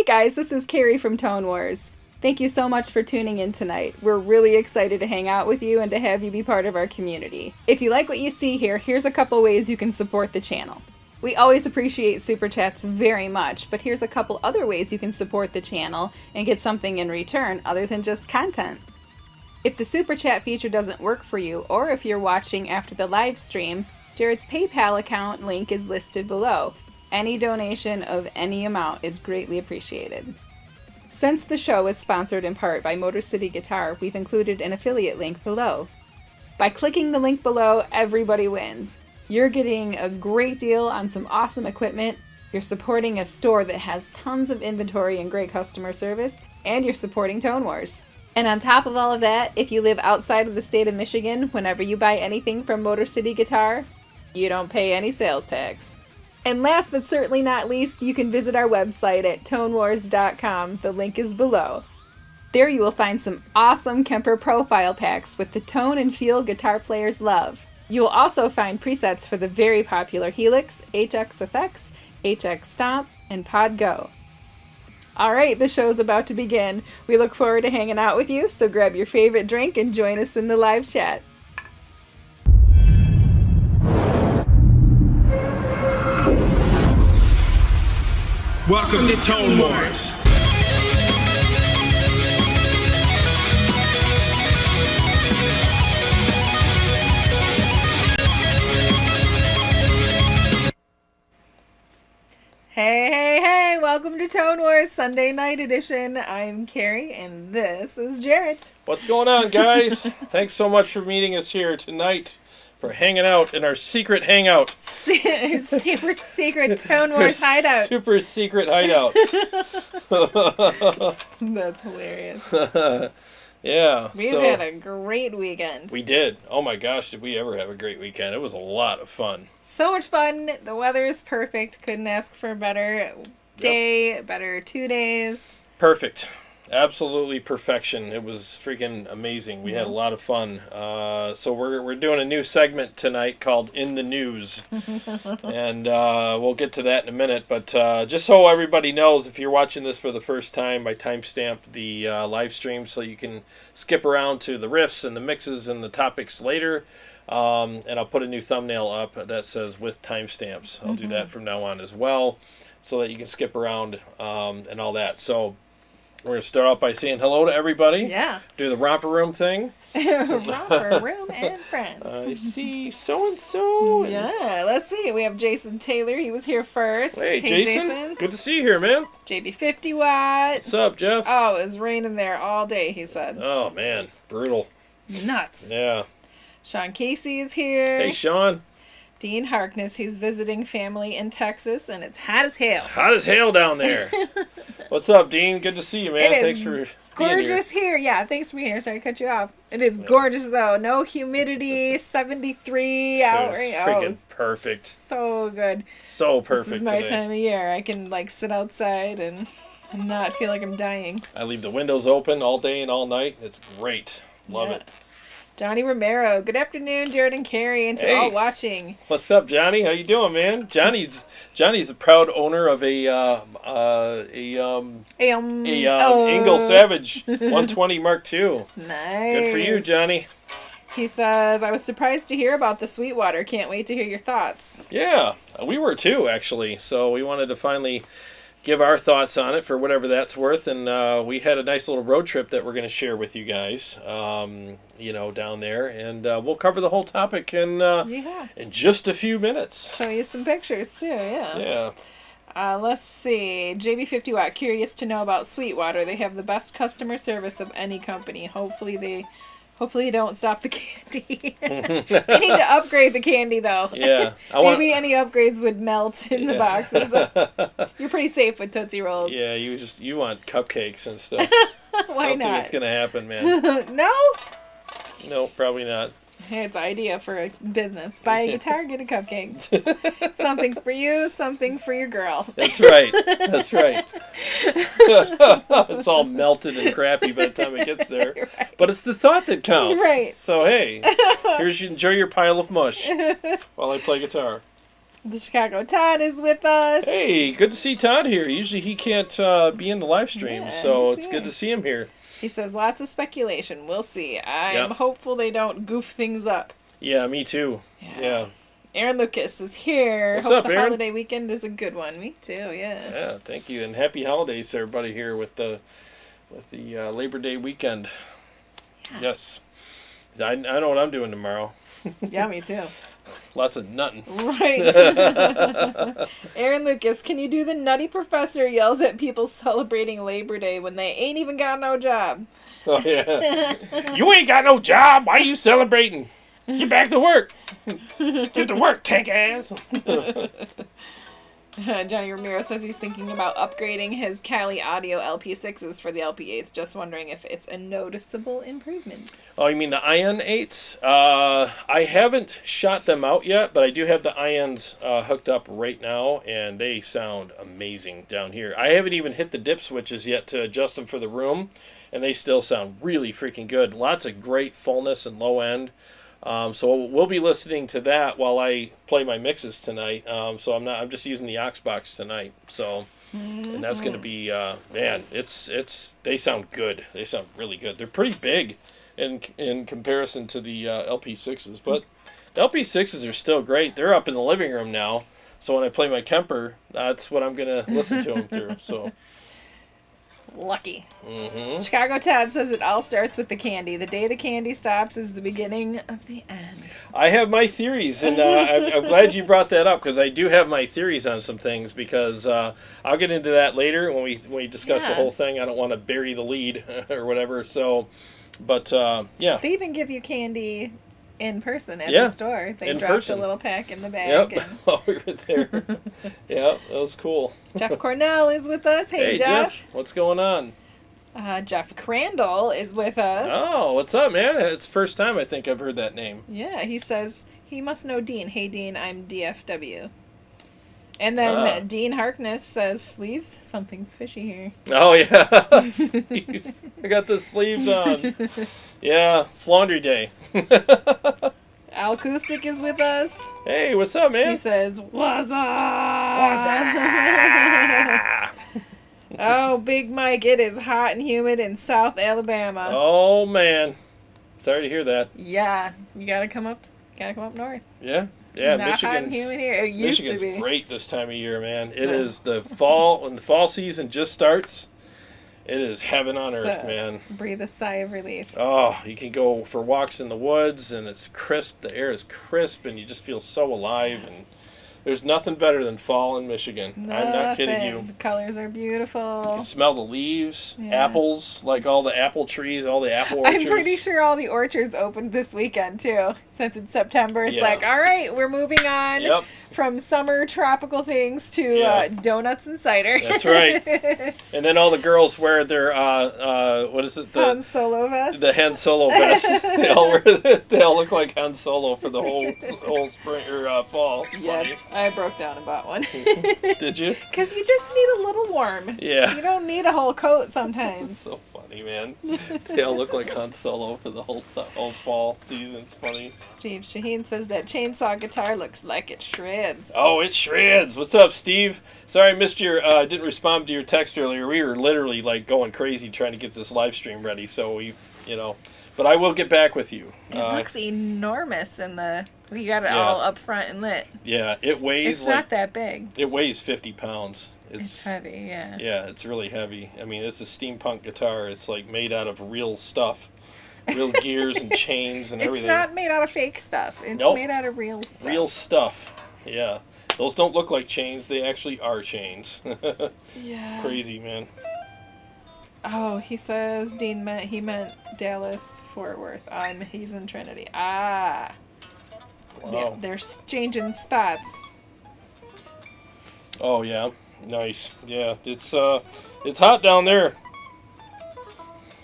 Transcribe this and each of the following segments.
guys, this is Carrie from Tone Wars. Thank you so much for tuning in tonight. We're really excited to hang out with you and to have you be part of our community. If you like what you see here, here's a couple ways you can support the channel. We always appreciate super chats very much, but here's a couple other ways you can support the channel and get something in return other than just content. If the super chat feature doesn't work for you, or if you're watching after the live stream, Jarrod's PayPal account link is listed below. Any donation of any amount is greatly appreciated. Since the show is sponsored in part by Motor City Guitar, we've included an affiliate link below. By clicking the link below, everybody wins. You're getting a great deal on some awesome equipment, you're supporting a store that has tons of inventory and great customer service, and you're supporting Tone Wars. And on top of all of that, if you live outside of the state of Michigan, whenever you buy anything from Motor City Guitar, you don't pay any sales tax. And last but certainly not least, you can visit our website at tonewars.com. The link is below. There you will find some awesome KEMPER profile packs with the tone and feel guitar players love. You will also find presets for the very popular HELIX, HX Effects, HX STOMP, and Pod Go. Alright, the show's about to begin. We look forward to hanging out with you, so grab your favorite drink and join us in the live chat. Welcome to Tone Wars. Hey, welcome to Tone Wars Sunday Night Edition. I'm Carrie, and this is Jarrod. What's going on, guys? Thanks so much for meeting us here tonight, for hanging out in our secret hangout. Super secret Tone Wars hideout. Super secret hideout. That's hilarious. Yeah. We've had a great weekend. We did. Oh my gosh, did we ever have a great weekend. It was a lot of fun. So much fun. The weather is perfect. Couldn't ask for a better day, better 2 days. Perfect. Absolutely perfection. It was freaking amazing. We had a lot of fun. So we're doing a new segment tonight called In the News. And we'll get to that in a minute. But just so everybody knows, if you're watching this for the first time, I timestamped the live stream so you can skip around to the riffs and the mixes and the topics later. And I'll put a new thumbnail up that says with timestamps. I'll do that from now on as well so that you can skip around and all that. So we're going to start off by saying hello to everybody. Yeah. Do the romper room thing. Romper room and friends. I see so-and-so. Yeah, let's see. We have Jason Taylor. He was here first. Hey, Jason. Good to see you here, man. JB 50 Watt. What's up, Jeff? Oh, it was raining there all day, he said. Oh, man. Brutal. Nuts. Yeah. Sean Casey is here. Hey, Sean. Dean Harkness, he's visiting family in Texas, and it's hot as hell. Hot as hell down there. What's up, Dean? Good to see you, man. Thanks for being gorgeous here. Yeah, thanks for being here. Sorry to cut you off. It is gorgeous, though. No humidity, 73 out right now. Freaking perfect. So good. So perfect. This is my today. time of year. I can, sit outside and not feel like I'm dying. I leave the windows open all day and all night. It's great. Love it. Johnny Romero. Good afternoon, Jarrod and Carrie, and to all watching. What's up, Johnny? How you doing, man? Johnny's a proud owner of a Engel Savage 120 Mark II. Nice. Good for you, Johnny. He says, I was surprised to hear about the Sweetwater. Can't wait to hear your thoughts. Yeah, we were too, actually. So we wanted to finally give our thoughts on it for whatever that's worth. And we had a nice little road trip that we're going to share with you guys, down there. And we'll cover the whole topic in just a few minutes. Show you some pictures, too, Yeah. Let's see. JB50 Watt, curious to know about Sweetwater. They have the best customer service of any company. Hopefully you don't stop the candy. They need to upgrade the candy, though. Yeah. Maybe any upgrades would melt in the boxes. You're pretty safe with Tootsie Rolls. Yeah, you want cupcakes and stuff. Why I don't not? think it's going to happen, man. No? No, probably not. Hey, it's an idea for a business. Buy a guitar, get a cupcake. Something for you, something for your girl. That's right. That's right. It's all melted and crappy by the time it gets there. Right. But it's the thought that counts. Right. So, hey, enjoy your pile of mush while I play guitar. The Chicago Todd is with us. Hey, good to see Todd here. Usually he can't be in the live stream, so it's good to see him here. He says lots of speculation. We'll see. I'm hopeful they don't goof things up. Yeah, me too. Yeah. Aaron Lucas is here. What's Hope up, the Aaron? holiday weekend is a good one. Me too, yeah. Yeah, thank you. And happy holidays to everybody here with the Labor Day weekend. Yeah. Yes. I know what I'm doing tomorrow. Yeah, me too. Lots of nutting. Right. Aaron Lucas, can you do the Nutty Professor yells at people celebrating Labor Day when they ain't even got no job? Oh, yeah. You ain't got no job. Why are you celebrating? Get back to work. Get to work, tank ass. Johnny Romero says he's thinking about upgrading his Cali Audio LP6s for the LP8s. Just wondering if it's a noticeable improvement. Oh, you mean the IN-8s? I haven't shot them out yet, but I do have the INs hooked up right now, and they sound amazing down here. I haven't even hit the dip switches yet to adjust them for the room, and they still sound really freaking good. Lots of great fullness and low end. So we'll be listening to that while I play my mixes tonight. So I'm just using the aux box tonight. So, and that's going to be, man, they sound good. They sound really good. They're pretty big in comparison to the LP6s, but the LP6s are still great. They're up in the living room now. So when I play my Kemper, that's what I'm going to listen to them through. So. Lucky. Mm-hmm. Chicago Todd says it all starts with the candy. The day the candy stops is the beginning of the end. I have my theories, and I'm glad you brought that up because I do have my theories on some things. Because I'll get into that later when we discuss the whole thing. I don't want to bury the lead or whatever. So, but yeah. They even give you candy in person at the store. They dropped a little pack in the bag. Yep. While we were there. Yeah, that was cool. Jeff Cornell is with us. Hey, Jeff. What's going on? Jeff Crandall is with us. Oh, what's up, man? It's the first time I think I've heard that name. Yeah, he says he must know Dean. Hey, Dean, I'm DFW. And then Dean Harkness says, sleeves? Something's fishy here. Oh, yeah. Sleeves. I got the sleeves on. Yeah, it's laundry day. Al Acoustic is with us. Hey, what's up, man? He says, what's up? What's up? Oh, Big Mike, it is hot and humid in South Alabama. Oh, man. Sorry to hear that. Yeah, you gotta come up north. Yeah. Yeah, Not hot and humid here. It used Michigan's to be great this time of year, man. It is the fall, when the fall season just starts, it is heaven on earth, man. Breathe a sigh of relief. Oh, you can go for walks in the woods, and it's crisp. The air is crisp, and you just feel so alive, and there's nothing better than fall in Michigan. Nothing. I'm not kidding you. The colors are beautiful. You can smell the leaves, apples, like all the apple trees, all the apple orchards. I'm pretty sure all the orchards opened this weekend, too. Since it's September, it's like, all right, we're moving on from summer tropical things to donuts and cider. That's right. And then all the girls wear their, what is it? Han Solo vest. The Han Solo vest. They all look like Han Solo for the whole spring or fall. It's funny. I broke down and bought one. Did you? Because you just need a little warm. Yeah. You don't need a whole coat sometimes. So funny, man. They all look like Han Solo for the whole fall season. It's funny. Steve Shaheen says that chainsaw guitar looks like it shreds. Oh, it shreds. What's up, Steve? Sorry I missed your, didn't respond to your text earlier. We were literally like going crazy trying to get this live stream ready. So we, but I will get back with you. It looks enormous we got it all up front and lit. Yeah, it weighs It's not that big. It weighs 50 pounds. It's heavy, yeah. Yeah, it's really heavy. I mean, it's a steampunk guitar. It's like made out of real stuff. Real gears and chains and everything. It's not made out of fake stuff. It's made out of real stuff. Real stuff. Yeah. Those don't look like chains. They actually are chains. Yeah. It's crazy, man. Oh, he says Dean meant Dallas, Fort Worth. He's in Trinity. Ah. Wow. Yeah, they're changing spots. Oh, yeah. Nice. Yeah. It's hot down there.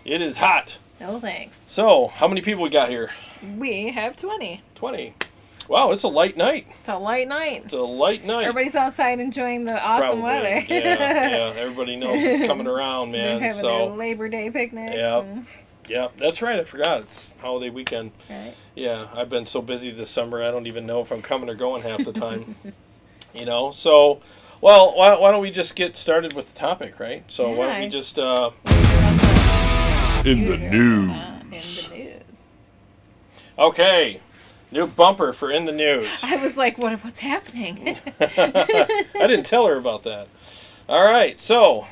It is hot. Oh, thanks. So, how many people we got here? We have 20. 20. Wow, it's a light night. It's a light night. It's a light night. Everybody's outside enjoying the awesome weather. Yeah. Everybody knows it's coming around, man. They're having their Labor Day picnics. Yeah, that's right. I forgot. It's holiday weekend. Right. Yeah, I've been so busy this summer, I don't even know if I'm coming or going half the time. You know, so, well, why don't we just get started with the topic, right? So why don't we just... In the news. In the news. Okay, new bumper for In the News. I was like, what's happening? I didn't tell her about that. All right, so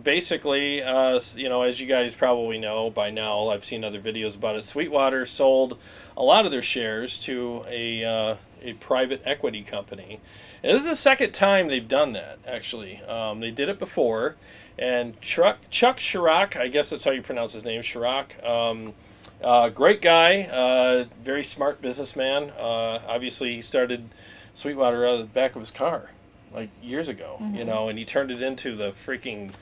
basically, you know, as you guys probably know by now, I've seen other videos about it. Sweetwater sold a lot of their shares to a private equity company. And this is the second time they've done that. Actually, they did it before, and Chuck Chirac, I guess that's how you pronounce his name, Chirac. Great guy, very smart businessman. Obviously, he started Sweetwater out of the back of his car, like years ago, you know, and he turned it into the freaking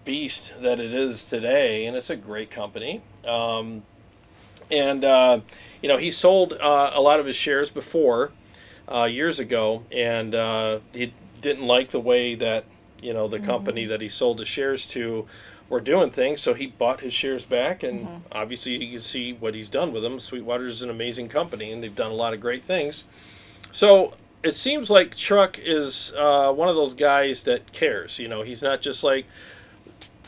beast that it is today, and it's a great company. You know, he sold a lot of his shares before, years ago, and he didn't like the way that, you know, the company that he sold the shares to were doing things, so he bought his shares back, and obviously you can see what he's done with them. Sweetwater is an amazing company, and they've done a lot of great things. So it seems like Chuck is one of those guys that cares. You know, he's not just like,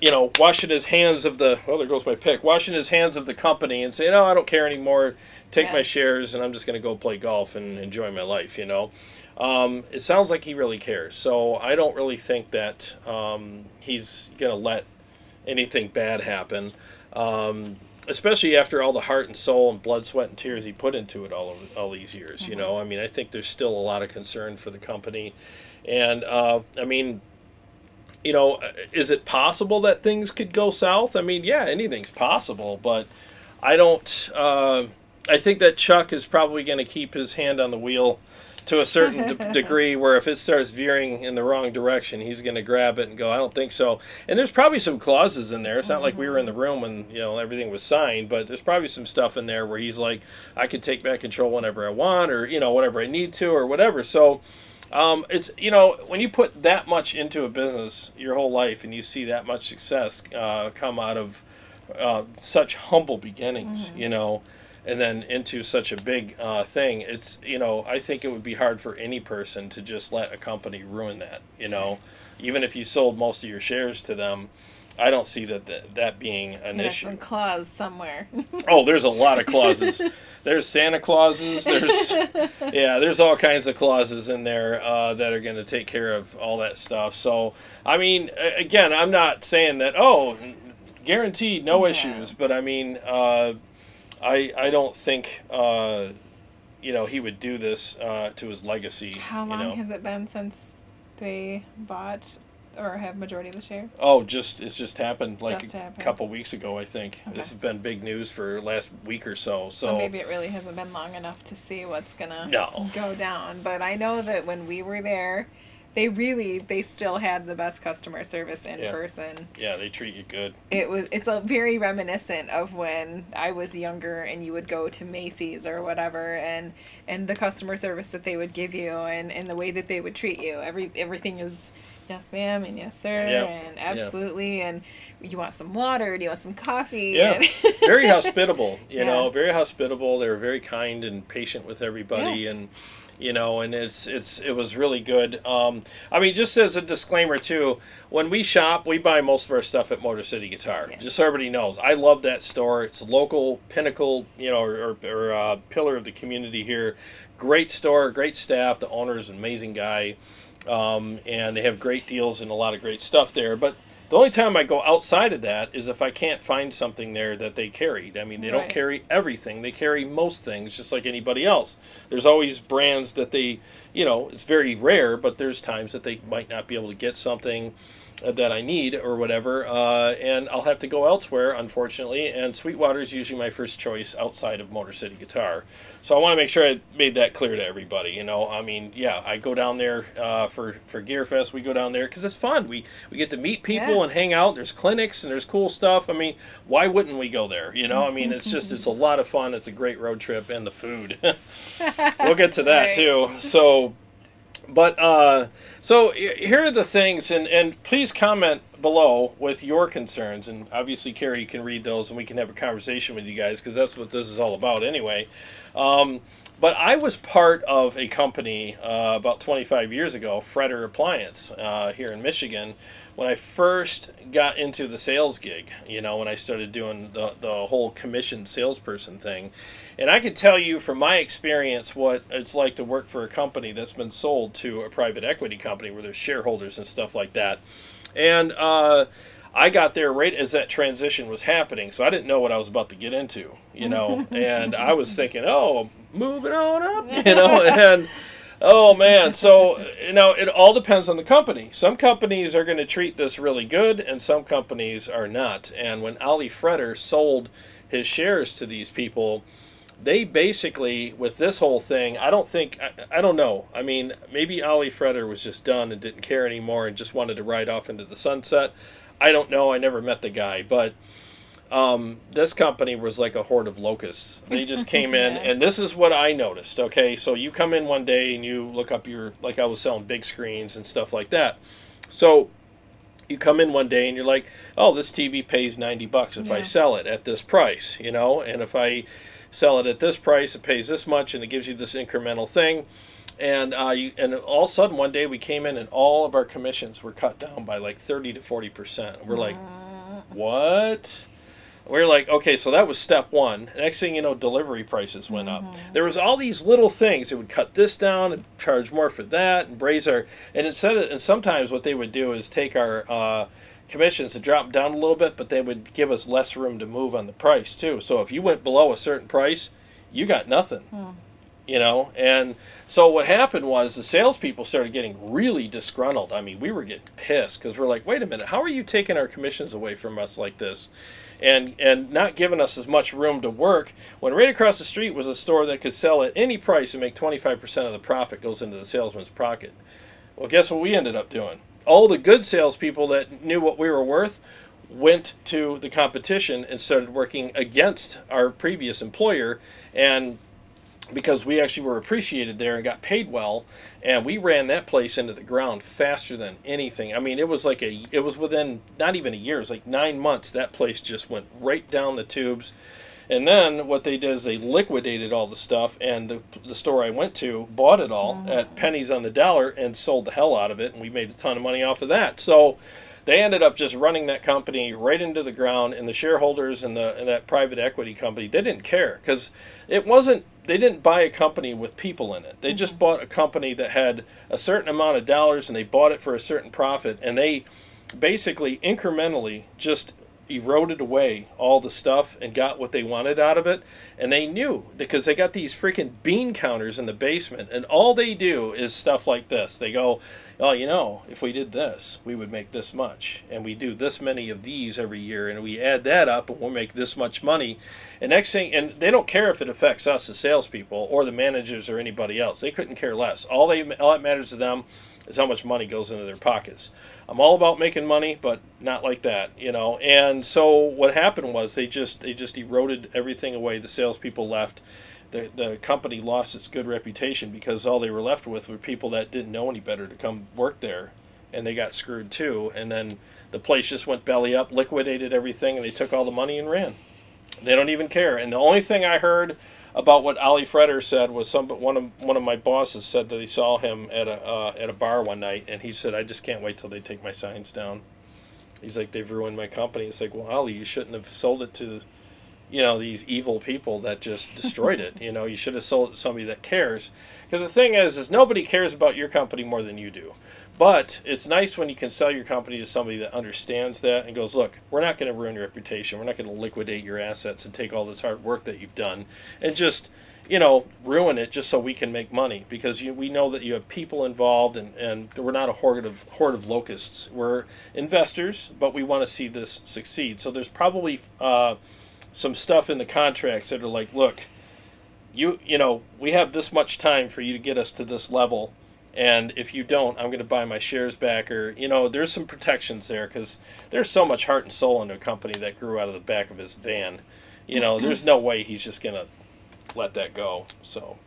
you know, washing his hands of the, well, there goes my pick, washing his hands of the company and saying, no, I don't care anymore, take my shares, and I'm just going to go play golf and enjoy my life, you know. It sounds like he really cares. So I don't really think that he's going to let anything bad happen, especially after all the heart and soul and blood, sweat, and tears he put into it all these years. You know, I mean, I think there's still a lot of concern for the company, and I mean, you know, is it possible that things could go south? I mean, yeah, anything's possible, but I don't. I think that Chuck is probably going to keep his hand on the wheel to a certain degree, where if it starts veering in the wrong direction, he's going to grab it and go, I don't think so. And there's probably some clauses in there. It's not like we were in the room when, you know, everything was signed, but there's probably some stuff in there where he's like, I can take back control whenever I want, or, you know, whatever I need to, or whatever. So it's, you know, when you put that much into a business your whole life and you see that much success come out of such humble beginnings, you know, and then into such a big thing, it's, you know, I think it would be hard for any person to just let a company ruin that, you know. Even if you sold most of your shares to them, I don't see that being an issue. Some clause somewhere. Oh, there's a lot of clauses. There's Santa Clauses. There's all kinds of clauses in there that are going to take care of all that stuff. So, I mean, again, I'm not saying that, oh, guaranteed no issues, but I mean, I don't think, you know, he would do this to his legacy. How long has it been since they bought or have majority of the shares? Oh, it's just happened like a couple weeks ago, I think. Okay. This has been big news for last week or so. So maybe it really hasn't been long enough to see what's going to go down. But I know that when we were there, they still had the best customer service in person. Yeah, they treat you good. It's a very reminiscent of when I was younger and you would go to Macy's or whatever, and the customer service that they would give you and the way that they would treat you. Everything is yes ma'am and yes sir and absolutely and you want some water, do you want some coffee? Yeah. Very hospitable, you know, very hospitable. They were very kind and patient with everybody, and you know, and it was really good. I mean, just as a disclaimer too, when we shop, we buy most of our stuff at Motor City Guitar. Yeah. Just so everybody knows, I love that store. It's a local pinnacle, you know, or pillar of the community here. Great store, great staff. The owner is an amazing guy, and they have great deals and a lot of great stuff there. But the only time I go outside of that is if I can't find something there that they carried. I mean, they don't carry everything. They carry most things, just like anybody else. There's always brands that they, you know, it's very rare, but there's times that they might not be able to get something that I need or whatever, and I'll have to go elsewhere, unfortunately, and Sweetwater is usually my first choice outside of Motor City Guitar. So I want to make sure I made that clear to everybody, you know. I mean, yeah, I go down there for Gear Fest. We go down there because it's fun. We get to meet people and hang out. There's clinics and there's cool stuff. I mean, why wouldn't we go there, you know? I mean, it's a lot of fun. It's a great road trip, and the food. We'll get to that, too. So... But, so here are the things, and please comment below with your concerns, and obviously Carrie can read those, and we can have a conversation with you guys, because that's what this is all about anyway. But I was part of a company about 25 years ago, Fretter Appliance, here in Michigan, when I first got into the sales gig, when I started doing the whole commission salesperson thing. And I can tell you from my experience what it's like to work for a company that's been sold to a private equity company where there's shareholders and stuff like that. And I got there right as that transition was happening, so I didn't know what I was about to get into, and I was thinking, oh, moving on up, and oh man, so, it all depends on the company. Some companies are going to treat this really good, and some companies are not. And when Ali Fretter sold his shares to these people, they basically, with this whole thing, I don't know. I mean, maybe Ali Fretter was just done and didn't care anymore and just wanted to ride off into the sunset. I don't know. I never met the guy, but this company was like a horde of locusts. They just came in, and this is what I noticed. Okay, so you come in one day and you look up like I was selling big screens and stuff like that. So you come in one day and you're like, oh, this TV pays $90 if I sell it at this price, and if I sell it at this price, it pays this much, and it gives you this incremental thing. And and all of a sudden one day we came in and all of our commissions were cut down by like 30 to 40%. We're like, what? We're like, okay, so that was step one. Next thing you know, delivery prices went up. There was all these little things. It would cut this down and charge more for that and raise our, and sometimes what they would do is take our commissions and drop them down a little bit, but they would give us less room to move on the price too. So if you went below a certain price, you got nothing. And so what happened was the salespeople started getting really disgruntled. I mean, we were getting pissed because we're like, wait a minute, how are you taking our commissions away from us like this? And not giving us as much room to work when right across the street was a store that could sell at any price and make 25% of the profit goes into the salesman's pocket. Well, guess what we ended up doing? All the good salespeople that knew what we were worth went to the competition and started working against our previous employer, and because we actually were appreciated there and got paid well, and we ran that place into the ground faster than anything. I mean, it was within not even a year, it was like 9 months, that place just went right down the tubes. And then what they did is they liquidated all the stuff, and the store I went to bought it all at pennies on the dollar and sold the hell out of it, and we made a ton of money off of that. So they ended up just running that company right into the ground, and the shareholders and that private equity company, they didn't care because they didn't buy a company with people in it. They just bought a company that had a certain amount of dollars, and they bought it for a certain profit, and they basically incrementally just eroded away all the stuff and got what they wanted out of it. And they knew, because they got these freaking bean counters in the basement, and all they do is stuff like this. They go, oh, if we did this, we would make this much, and we do this many of these every year, and we add that up and we'll make this much money. And next thing, and they don't care if it affects us as salespeople or the managers or anybody else. They couldn't care less. All that matters to them is how much money goes into their pockets. I'm all about making money, but not like that, And so what happened was they just eroded everything away. The salespeople left. The company lost its good reputation because all they were left with were people that didn't know any better to come work there, and they got screwed too. And then the place just went belly up, liquidated everything, and they took all the money and ran. They don't even care. And the only thing I heard about what Ali Fretter said was one of my bosses said that he saw him at a bar one night, and he said, I just can't wait till they take my signs down. He's like, they've ruined my company. It's like, well, Ali, you shouldn't have sold it to these evil people that just destroyed it. You should have sold it to somebody that cares. Because the thing is nobody cares about your company more than you do. But it's nice when you can sell your company to somebody that understands that and goes, look, we're not going to ruin your reputation. We're not going to liquidate your assets and take all this hard work that you've done and just, ruin it just so we can make money. Because we know that you have people involved, and we're not a horde of locusts. We're investors, but we want to see this succeed. So there's probably some stuff in the contracts that are like, look, we have this much time for you to get us to this level, and if you don't, I'm going to buy my shares back. Or there's some protections there, because there's so much heart and soul into a company that grew out of the back of his van. There's no way he's just going to let that go. So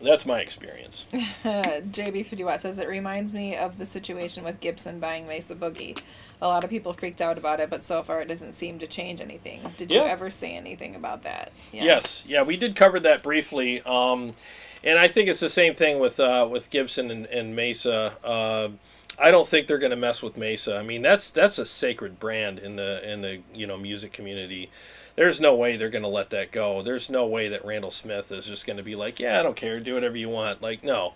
That's my experience. JB50 Watt says it reminds me of the situation with Gibson buying Mesa Boogie. A lot of people freaked out about it, but so far it doesn't seem to change anything. Did you ever say anything about that? Yeah. Yes. Yeah, we did cover that briefly. And I think it's the same thing with Gibson and Mesa. I don't think they're going to mess with Mesa. I mean, that's a sacred brand in the music community. There's no way they're going to let that go. There's no way that Randall Smith is just going to be like, yeah, I don't care, do whatever you want. Like, no.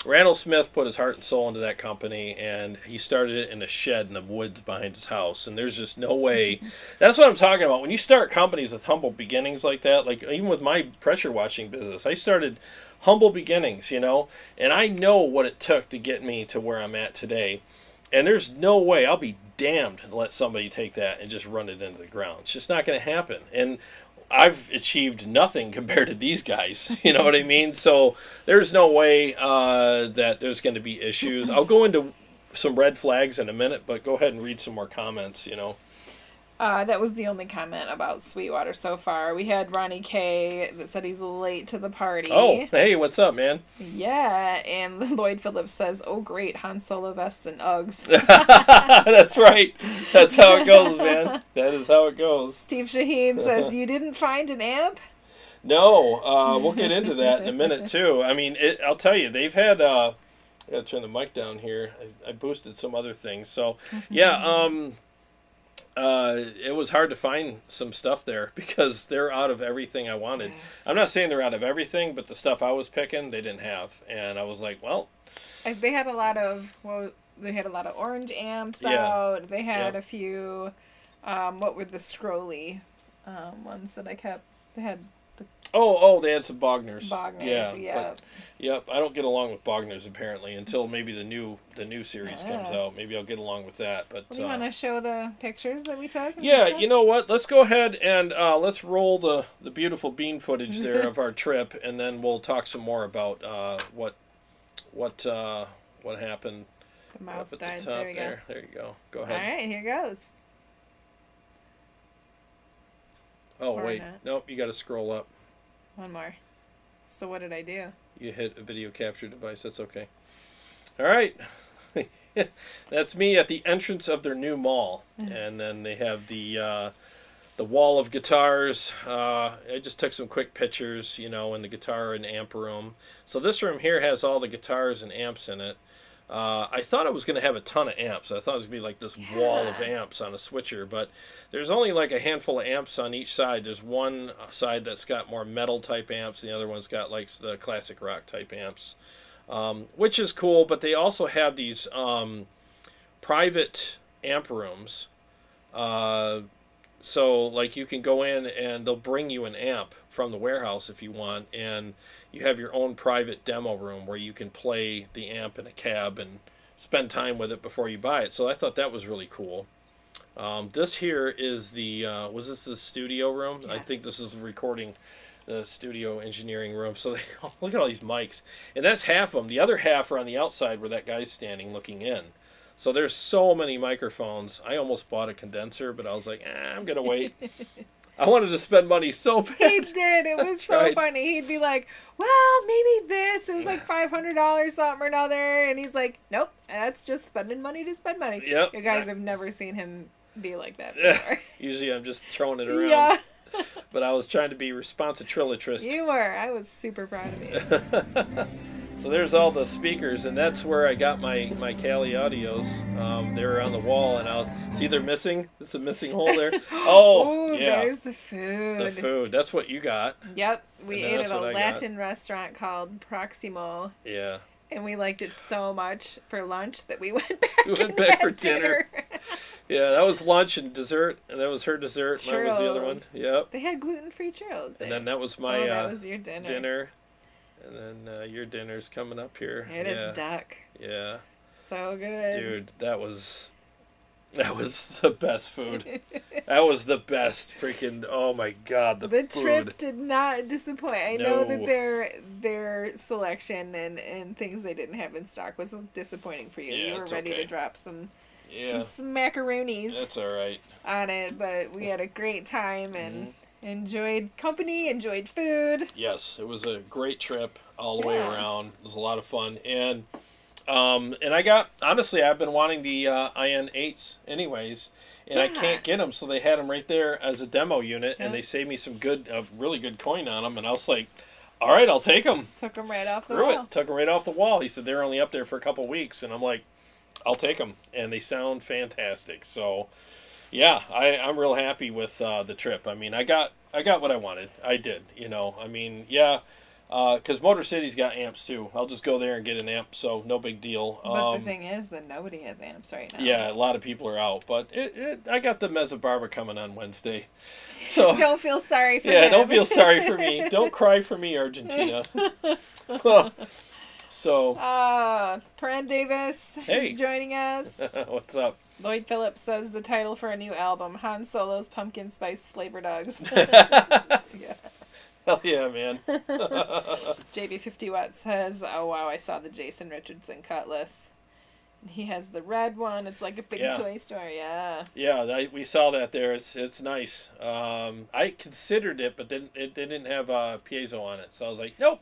Randall Smith put his heart and soul into that company, and he started it in a shed in the woods behind his house, and there's just no way. That's what I'm talking about. When you start companies with humble beginnings like that, like even with my pressure washing business, I started humble beginnings, and I know what it took to get me to where I'm at today. And there's no way, I'll be damned to let somebody take that and just run it into the ground. It's just not going to happen. And I've achieved nothing compared to these guys. You know what I mean? So there's no way that there's going to be issues. I'll go into some red flags in a minute, but go ahead and read some more comments, That was the only comment about Sweetwater so far. We had Ronnie K that said he's late to the party. Oh, hey, what's up, man? Yeah, and Lloyd Phillips says, oh, great, Han Solo vests and Uggs. That's right. That's how it goes, man. That is how it goes. Steve Shaheen says, you didn't find an amp? No, we'll get into that in a minute, too. I mean, I'll tell you, they've had... I got to turn the mic down here. I boosted some other things. So, yeah, it was hard to find some stuff there because they're out of everything I wanted. I'm not saying they're out of everything, but the stuff I was picking, they didn't have. And I was like, well... They had a lot of... they had a lot of orange amps out. They had a few... what were the scrolly ones that I kept? They had... they had some Bogners. Yeah. Yep. I don't get along with Bogners apparently until maybe the new series comes out. Maybe I'll get along with that. But do you want to show the pictures that we took? Yeah, you know what? Let's go ahead and let's roll the beautiful bean footage there of our trip, and then we'll talk some more about what happened. The mouse up at died. the top There you go. There you go. Go ahead. All right, here goes. Oh, Or wait. not. Nope, you got to scroll up. One more. So what did I do? You hit a video capture device. That's okay. All right. That's me at the entrance of their new mall. And then they have the wall of guitars. I just took some quick pictures, in the guitar and amp room. So this room here has all the guitars and amps in it. I thought it was going to have a ton of amps. I thought it was going to be like this wall of amps on a switcher, but there's only like a handful of amps on each side. There's one side that's got more metal type amps, and the other one's got like the classic rock type amps, which is cool, but they also have these private amp rooms. So like you can go in and they'll bring you an amp from the warehouse if you want, and you have your own private demo room where you can play the amp in a cab and spend time with it before you buy it. So I thought that was really cool. This here is the, was this the studio room? Yes. I think this is the studio engineering room. So look at all these mics. And that's half of them. The other half are on the outside where that guy's standing looking in. So there's so many microphones. I almost bought a condenser, but I was like, I'm going to wait. I wanted to spend money so bad. He did. It was so funny. He'd be like, well, maybe this. It was like $500 something or another. And he's like, nope, that's just spending money to spend money. Yep. You guys have never seen him be like that before. Usually I'm just throwing it around. Yeah. But I was trying to be responsitrilotrist. You were. I was super proud of you. So there's all the speakers, and that's where I got my Cali audios. They were on the wall, and I'll see they're missing. There's a missing hole there. Oh, ooh, yeah. There's the food. The food. That's what you got. Yep. We ate at a I Latin restaurant called Proximo. Yeah. And we liked it so much for lunch that we went back. We went back for dinner. Yeah, that was lunch and dessert, and that was her dessert. Churros. Mine was the other one. Yep. They had gluten-free churros there. And then that was my that was your dinner. And then your dinner's coming up here. It is duck. Yeah. So good. Dude, that was the best food. That was the best freaking, oh my God, the food. The trip did not disappoint. I know that their selection and things they didn't have in stock was disappointing for you. Yeah, You were ready to drop some smackaroonies. That's all right. On it, but we had a great time and enjoyed company, enjoyed food. Yes, it was a great trip. all the way around. It was a lot of fun. And I got, honestly, I've been wanting the IN-8s anyways, and I can't get them, so they had them right there as a demo unit, and they saved me some good, really good coin on them, and I was like, all right, I'll take them. Took them right off the wall. Took them right off the wall. He said they're only up there for a couple weeks, and I'm like, I'll take them, and they sound fantastic. So, yeah, I'm real happy with the trip. I mean, I got what I wanted. I did, you know. I mean, yeah, because Motor City's got amps too. I'll just go there and get an amp, so no big deal. But the thing is that nobody has amps right now. Yeah, a lot of people are out, but I got the Mezza Barba coming on Wednesday. So don't feel sorry for him. him. Don't feel sorry for me. Don't cry for me, Argentina. So Pran Davis is joining us. What's up? Lloyd Phillips says the title for a new album, Han Solo's Pumpkin Spice Flavor Dogs. Yeah. Hell yeah, man. JB50 Watt says, oh wow, I saw the Jason Richardson Cutlass. He has the red one. It's like a big toy store. Yeah. Yeah, we saw that there. It's nice. I considered it, but then it didn't have piezo on it, so I was like, nope.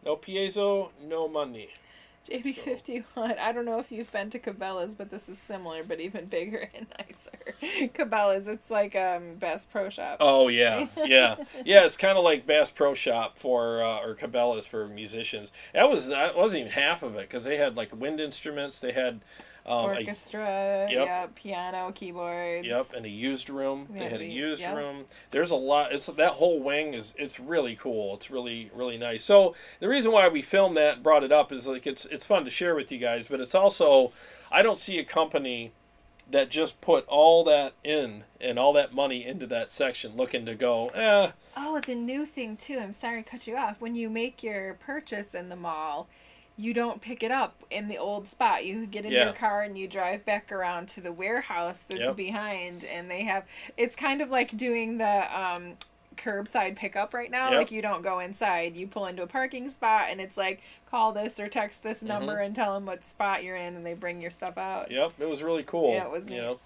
No piezo, no money. JB51, I don't know if you've been to Cabela's, but this is similar, but even bigger and nicer. Cabela's, it's like Bass Pro Shop. Oh, yeah, yeah. Yeah, it's kind of like Bass Pro Shop for, or Cabela's for musicians. That wasn't even half of it, because they had, like, wind instruments, they had... orchestra, piano, keyboards. Yep, and a used room. They had a used room. There's a lot. It's that whole wing it's really cool. It's really, really nice. So the reason why we filmed that and brought it up is like it's fun to share with you guys, but it's also I don't see a company that just put all that in and all that money into that section looking to go, Oh, the new thing too. I'm sorry to cut you off. When you make your purchase in the mall, you don't pick it up in the old spot. You get in your car and you drive back around to the warehouse that's behind, and they have... It's kind of like doing the curbside pickup right now. Like, you don't go inside. You pull into a parking spot, and it's like, call this or text this number and tell them what spot you're in, and they bring your stuff out. Yep, it was really cool. Yeah, it was neat.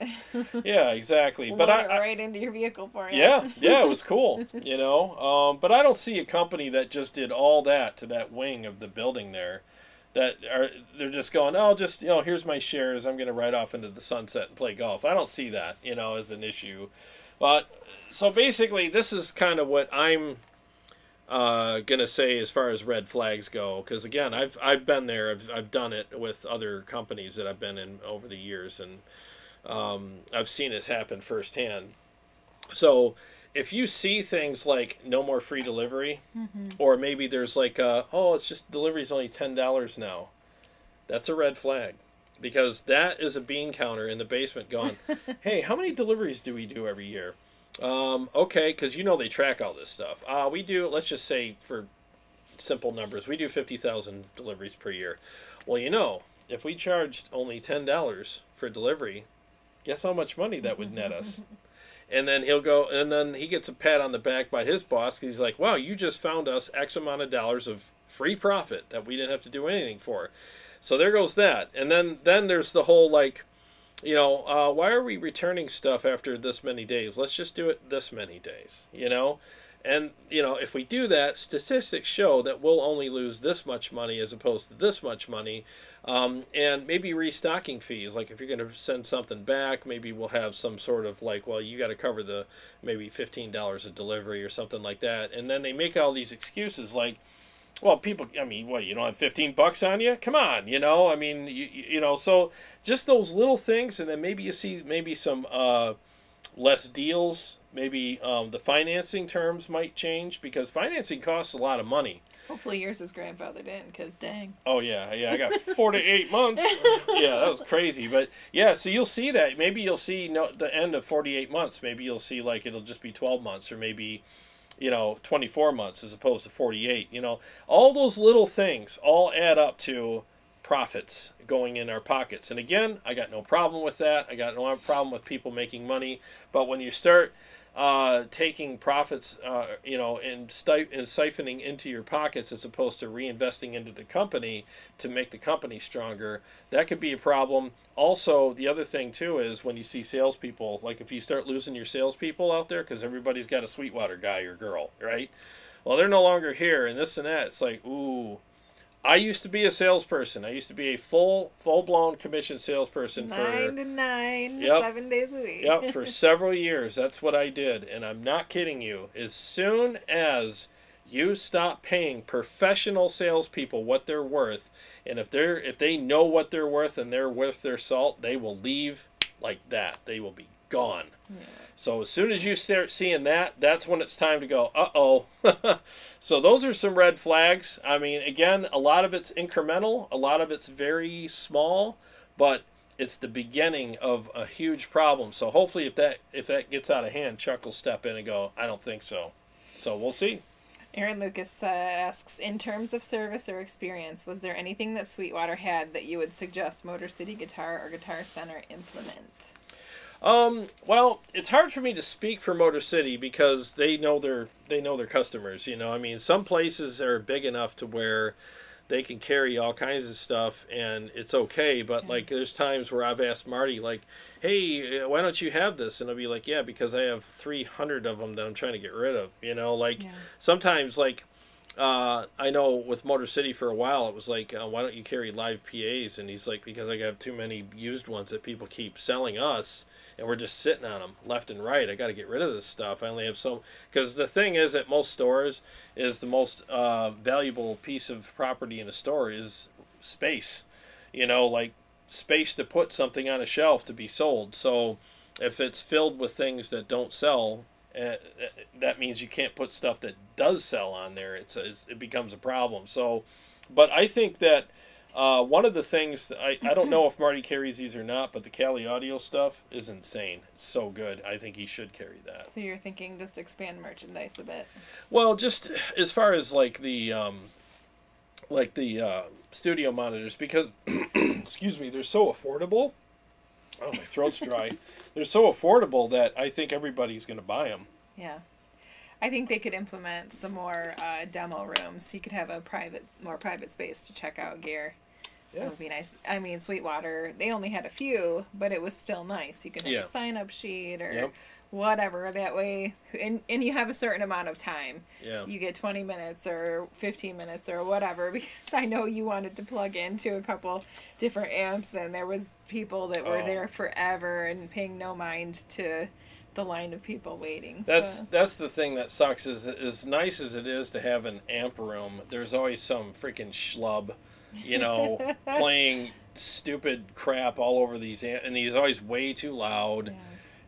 Yeah, exactly. But it right into your vehicle for you. Yeah, it was cool, you know. But I don't see a company that just did all that to that wing of the building there. They're just going, here's my shares. I'm going to ride off into the sunset and play golf. I don't see that, as an issue. But so basically, this is kind of what I'm going to say as far as red flags go. Because again, I've been there. I've done it with other companies that I've been in over the years, and I've seen it happen firsthand. So if you see things like no more free delivery, or maybe there's like, it's just delivery's only $10 now, that's a red flag. Because that is a bean counter in the basement going, hey, how many deliveries do we do every year? Okay, because they track all this stuff. We do, let's just say for simple numbers, we do 50,000 deliveries per year. Well, if we charged only $10 for delivery, guess how much money that would net us? And then he'll go, and then he gets a pat on the back by his boss, because he's like, wow, you just found us X amount of dollars of free profit that we didn't have to do anything for. So there goes that. And then there's the whole, like, why are we returning stuff after this many days? Let's just do it this many days, And, if we do that, statistics show that we'll only lose this much money as opposed to this much money. And maybe restocking fees. Like if you're going to send something back, maybe we'll have some sort of like, well, you got to cover the maybe $15 of delivery or something like that. And then they make all these excuses like, well, people, I mean, what, you don't have $15 on you? Come on, I mean, you so just those little things. And then maybe you see maybe some less deals. Maybe the financing terms might change because financing costs a lot of money. Hopefully yours is grandfathered in, because dang. Oh, yeah, I got 4 to 8 months. Yeah, that was crazy. But, yeah, so you'll see that. Maybe you'll see the end of 48 months. Maybe you'll see, like, it'll just be 12 months or maybe, 24 months as opposed to 48. All those little things all add up to profits going in our pockets. And, again, I got no problem with that. I got no problem with people making money. But when you start taking profits, and siphoning into your pockets as opposed to reinvesting into the company to make the company stronger, that could be a problem. Also, the other thing too is when you see salespeople, like if you start losing your salespeople out there, because everybody's got a Sweetwater guy or girl, right? well, they're no longer here, and this and that. It's like, ooh. I used to be a salesperson. I used to be a full-blown commission salesperson 9 to 9, Yep. 7 days a week. Yep, for several years. That's what I did, and I'm not kidding you. As soon as you stop paying professional salespeople what they're worth, and if they know what they're worth and they're worth their salt, they will leave like that. They will be gone. Yeah. So as soon as you start seeing that, that's when it's time to go, uh-oh. So those are some red flags. I mean, again, a lot of it's incremental. A lot of it's very small, but it's the beginning of a huge problem. So hopefully if that gets out of hand, Chuck will step in and go, I don't think so. So we'll see. Aaron Lucas asks, in terms of service or experience, was there anything that Sweetwater had that you would suggest Motor City Guitar or Guitar Center implement? Well, it's hard for me to speak for Motor City because they know their customers. You know, I mean, some places are big enough to where they can carry all kinds of stuff and it's okay. But like, there's times where I've asked Marty, like, hey, why don't you have this? And I'll be like, yeah, because I have 300 of them that I'm trying to get rid of. You know, like sometimes like. I know with Motor City for a while, it was like, why don't you carry live PAs? And he's like, because I have too many used ones that people keep selling us, and we're just sitting on them left and right. I got to get rid of this stuff. I only have so, because the thing is, at most stores, is the most valuable piece of property in a store is space. You know, like space to put something on a shelf to be sold. So if it's filled with things that don't sell, that means you can't put stuff that does sell on there. It becomes a problem. So, but I think that one of the things, I don't know if Marty carries these or not, but the Cali Audio stuff is insane. It's so good. I think he should carry that. So you're thinking just expand merchandise a bit? Well, just as far as like the studio monitors, because excuse me, they're so affordable. Oh, my throat's dry. They're so affordable that I think everybody's going to buy them. Yeah. I think they could implement some more demo rooms. You could have a more private space to check out gear. Yeah. That would be nice. I mean, Sweetwater, they only had a few, but it was still nice. You could have a sign-up sheet or whatever. That way, and you have a certain amount of time. Yeah. You get 20 minutes or 15 minutes or whatever, because I know you wanted to plug into a couple different amps, and there was people that were there forever and paying no mind to the line of people waiting. That's the thing that sucks, is as nice as it is to have an amp room, there's always some freaking schlub, you know, playing stupid crap all over these and he's always way too loud. Yeah.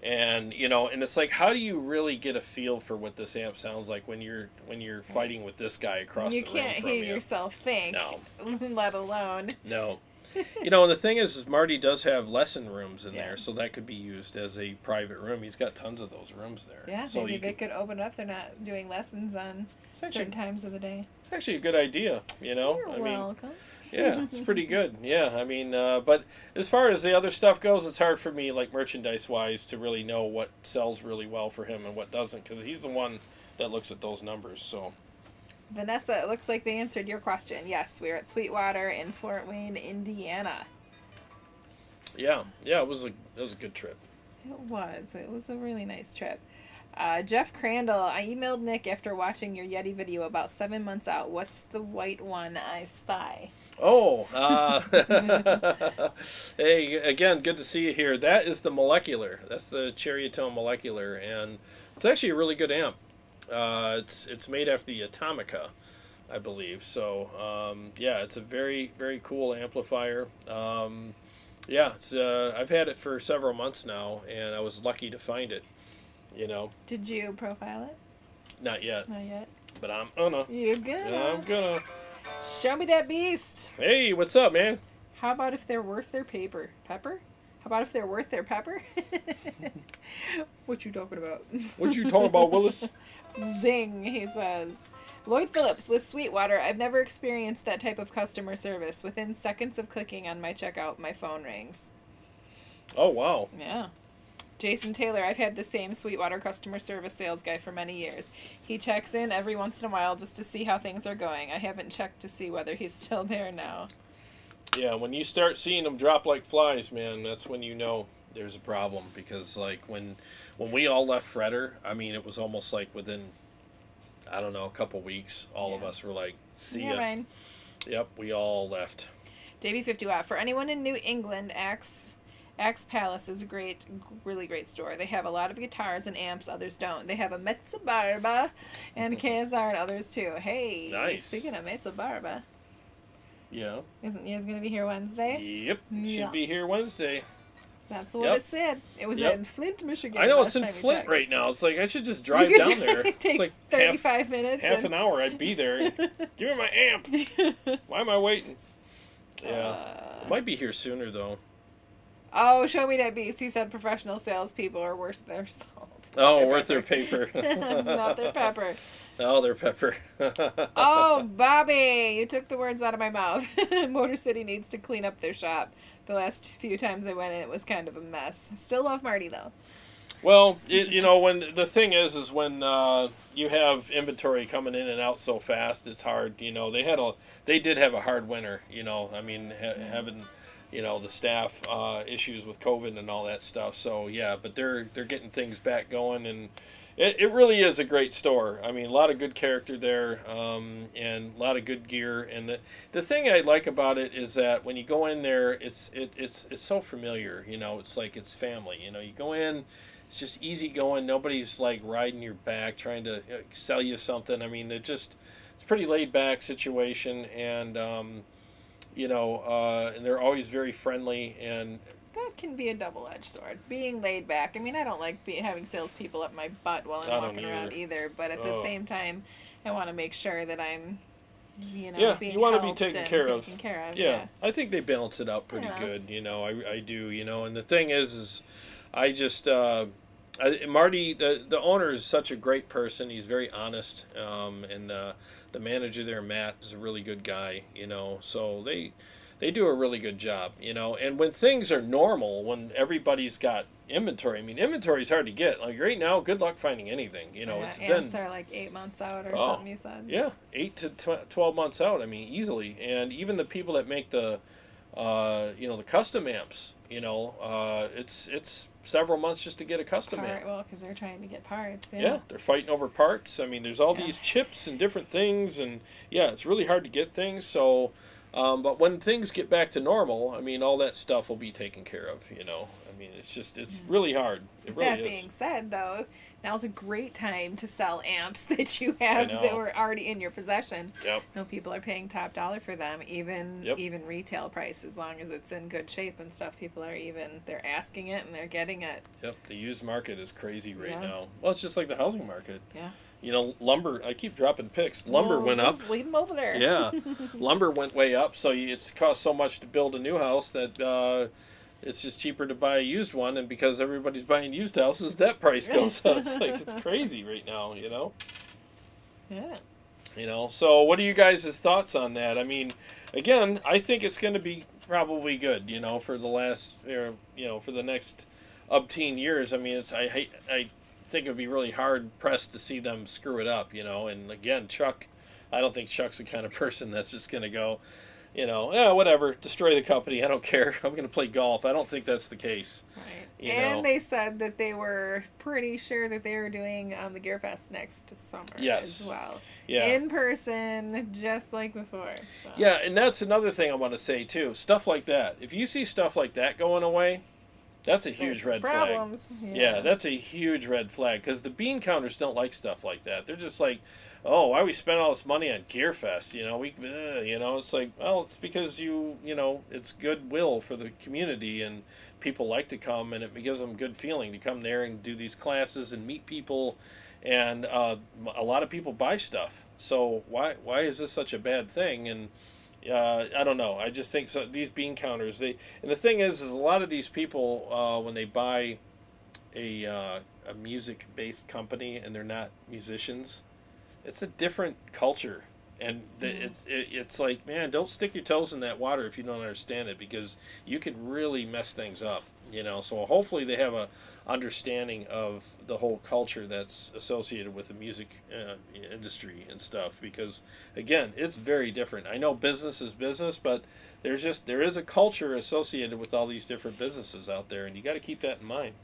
And you know, and it's like, how do you really get a feel for what this amp sounds like when you're fighting with this guy across the room from you? You can't hear yourself think, no. Let alone. No. You know, and the thing is Marty does have lesson rooms in there, so that could be used as a private room. He's got tons of those rooms there. Yeah, so maybe they could open up. They're not doing lessons on certain times of the day. It's actually a good idea, you know? You're welcome. Yeah, it's pretty good. Yeah, I mean, but as far as the other stuff goes, it's hard for me, like merchandise-wise, to really know what sells really well for him and what doesn't, because he's the one that looks at those numbers, so... Vanessa, it looks like they answered your question. Yes, we're at Sweetwater in Fort Wayne, Indiana. Yeah, it was a good trip. It was a really nice trip. Jeff Crandall, I emailed Nick after watching your Yeti video about 7 months out. What's the white one I spy? Oh, hey, again, good to see you here. That is the Molecular. That's the Cherrytone Molecular, and it's actually a really good amp. It's made after the Atomica, I believe. So, yeah, it's a very, very cool amplifier. Yeah, I've had it for several months now, and I was lucky to find it, you know. Did you profile it? Not yet. Not yet? But I'm gonna. You're gonna. I'm gonna. Show me that beast. Hey, what's up, man? How about if they're worth their pepper? How about if they're worth their pepper? What you talking about? What you talking about, Willis? Zing, he says. Lloyd Phillips with Sweetwater. I've never experienced that type of customer service. Within seconds of clicking on my checkout, my phone rings. Oh, wow. Yeah. Jason Taylor, I've had the same Sweetwater customer service sales guy for many years. He checks in every once in a while just to see how things are going. I haven't checked to see whether he's still there now. Yeah, when you start seeing them drop like flies, man, that's when you know there's a problem. Because, like, when we all left Fredder, I mean, it was almost like within I don't know, a couple weeks, all of us were like, see ya. Fine. Yep, we all left. JB50 Watt. For anyone in New England, Axe Palace is a really great store. They have a lot of guitars and amps, others don't. They have a Mezza Barba and KSR and others too. Hey, nice. Speaking of Mezza Barba. Yeah. Isn't yours going to be here Wednesday? Yep, should be here Wednesday. That's what it said. It was in Flint, Michigan. I know it's in Flint right now. It's like I should just drive down there. Take it's like 35 minutes. Half an hour, I'd be there. Give me my amp. Why am I waiting? Yeah, it might be here sooner though. Oh, show me that beast. He said professional salespeople are worth their salt. Oh, worth their paper. Not their pepper. Oh, their pepper. Oh, Bobby, you took the words out of my mouth. Motor City needs to clean up their shop. The last few times I went in, it was kind of a mess. Still love Marty, though. Well, when the thing is when you have inventory coming in and out so fast, it's hard. They did have a hard winter. I mean, having the staff issues with COVID and all that stuff. So yeah, but they're getting things back going, and it really is a great store. I mean, a lot of good character there, and a lot of good gear. And the thing I like about it is that when you go in there, it's so familiar. It's like it's family. You go in. It's just easy going. Nobody's like riding your back trying to sell you something. I mean, it's pretty laid back situation, and and they're always very friendly. And that can be a double-edged sword. Being laid back. I mean, I don't like having salespeople up my butt while I'm walking around either. But at the same time, I want to make sure that I'm, being you want to be taken care of. Yeah, I think they balance it out pretty good. I do. And the thing is I just Marty, the owner is such a great person. He's very honest, and the manager there, Matt, is a really good guy. So they do a really good job. And when things are normal, when everybody's got inventory. I mean, inventory is hard to get. Like right now, good luck finding anything. It's amps are like 8 months out or something. You said. Yeah, 8 to 12 months out. I mean, easily. And even the people that make the the custom amps, it's several months just to get a custom amp. Well, because they're trying to get parts. Yeah, they're fighting over parts. I mean, there's all these chips and different things, and it's really hard to get things. So, but when things get back to normal, I mean, all that stuff will be taken care of. I mean, it's really hard. It really is. That being said, though, now's a great time to sell amps that you have that were already in your possession. Yep. People are paying top dollar for them, even retail price, as long as it's in good shape and stuff. People are they're asking it and they're getting it. Yep. The used market is crazy right now. Well, it's just like the housing market. Yeah. Lumber, I keep dropping picks. Lumber went up. Just leave them over there. Yeah. Lumber went way up, so it's cost so much to build a new house that it's just cheaper to buy a used one, and because everybody's buying used houses, that price goes up. It's crazy right now, Yeah. So what are you guys' thoughts on that? I mean, again, I think it's going to be probably good, for the last, for the next upteen years. I mean, I think it would be really hard pressed to see them screw it up, and again, Chuck, I don't think Chuck's the kind of person that's just going to go, whatever, destroy the company, I don't care, I'm going to play golf. I don't think that's the case. Right. And they said that they were pretty sure that they were doing the Gear Fest next summer as well. Yeah. In person, just like before. So. Yeah, and that's another thing I want to say, too. Stuff like that. If you see stuff like that going away, that's a huge red flag. Yeah, that's a huge red flag, because the bean counters don't like stuff like that. They're just like, oh, why we spend all this money on Gear Fest? It's like, well, it's because it's goodwill for the community, and people like to come, and it gives them a good feeling to come there and do these classes and meet people, and a lot of people buy stuff. So why is this such a bad thing? And I don't know. I just think so. These bean counters, and the thing is a lot of these people, when they buy a music-based company and they're not musicians, it's a different culture, and it's like, man, don't stick your toes in that water if you don't understand it, because you can really mess things up. So hopefully they have a understanding of the whole culture that's associated with the music industry and stuff, because again, it's very different. I know business is business, but there is a culture associated with all these different businesses out there, and you got to keep that in mind.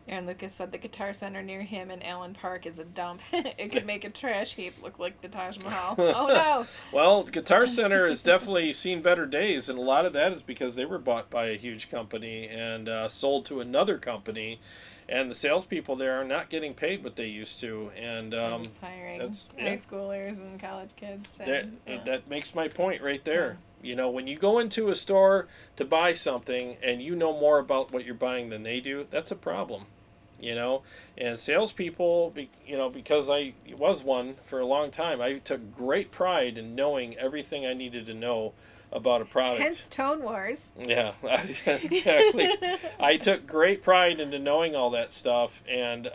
Aaron Lucas said the Guitar Center near him in Allen Park is a dump. It could make a trash heap look like the Taj Mahal. Oh no! Well, Guitar Center has definitely seen better days, and a lot of that is because they were bought by a huge company and sold to another company, and the salespeople there are not getting paid what they used to, and Just hiring high schoolers and college kids. That makes my point right there. You know, when you go into a store to buy something and you know more about what you're buying than they do, that's a problem. You know, and salespeople, you know, because I was one for a long time, I took great pride in knowing everything I needed to know about a product. Hence Tone Wars. Yeah, exactly. I took great pride into knowing all that stuff, and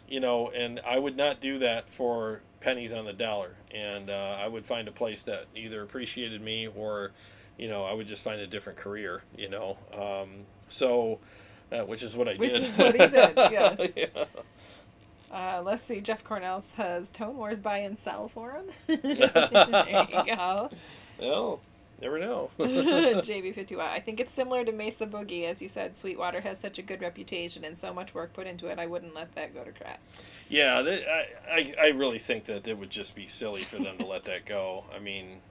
you know, and I would not do that for pennies on the dollar. And I would find a place that either appreciated me or, you know, I would just find a different career. You know, which is what I did. Which is what he did. Yes. Yeah. Let's see. Jeff Cornell says Tone Wars buy and sell for him. There you go. Well, never know. JB51. I think it's similar to Mesa Boogie, as you said. Sweetwater has such a good reputation and so much work put into it. I wouldn't let that go to crap. Yeah, I really think that it would just be silly for them to let that go. I mean,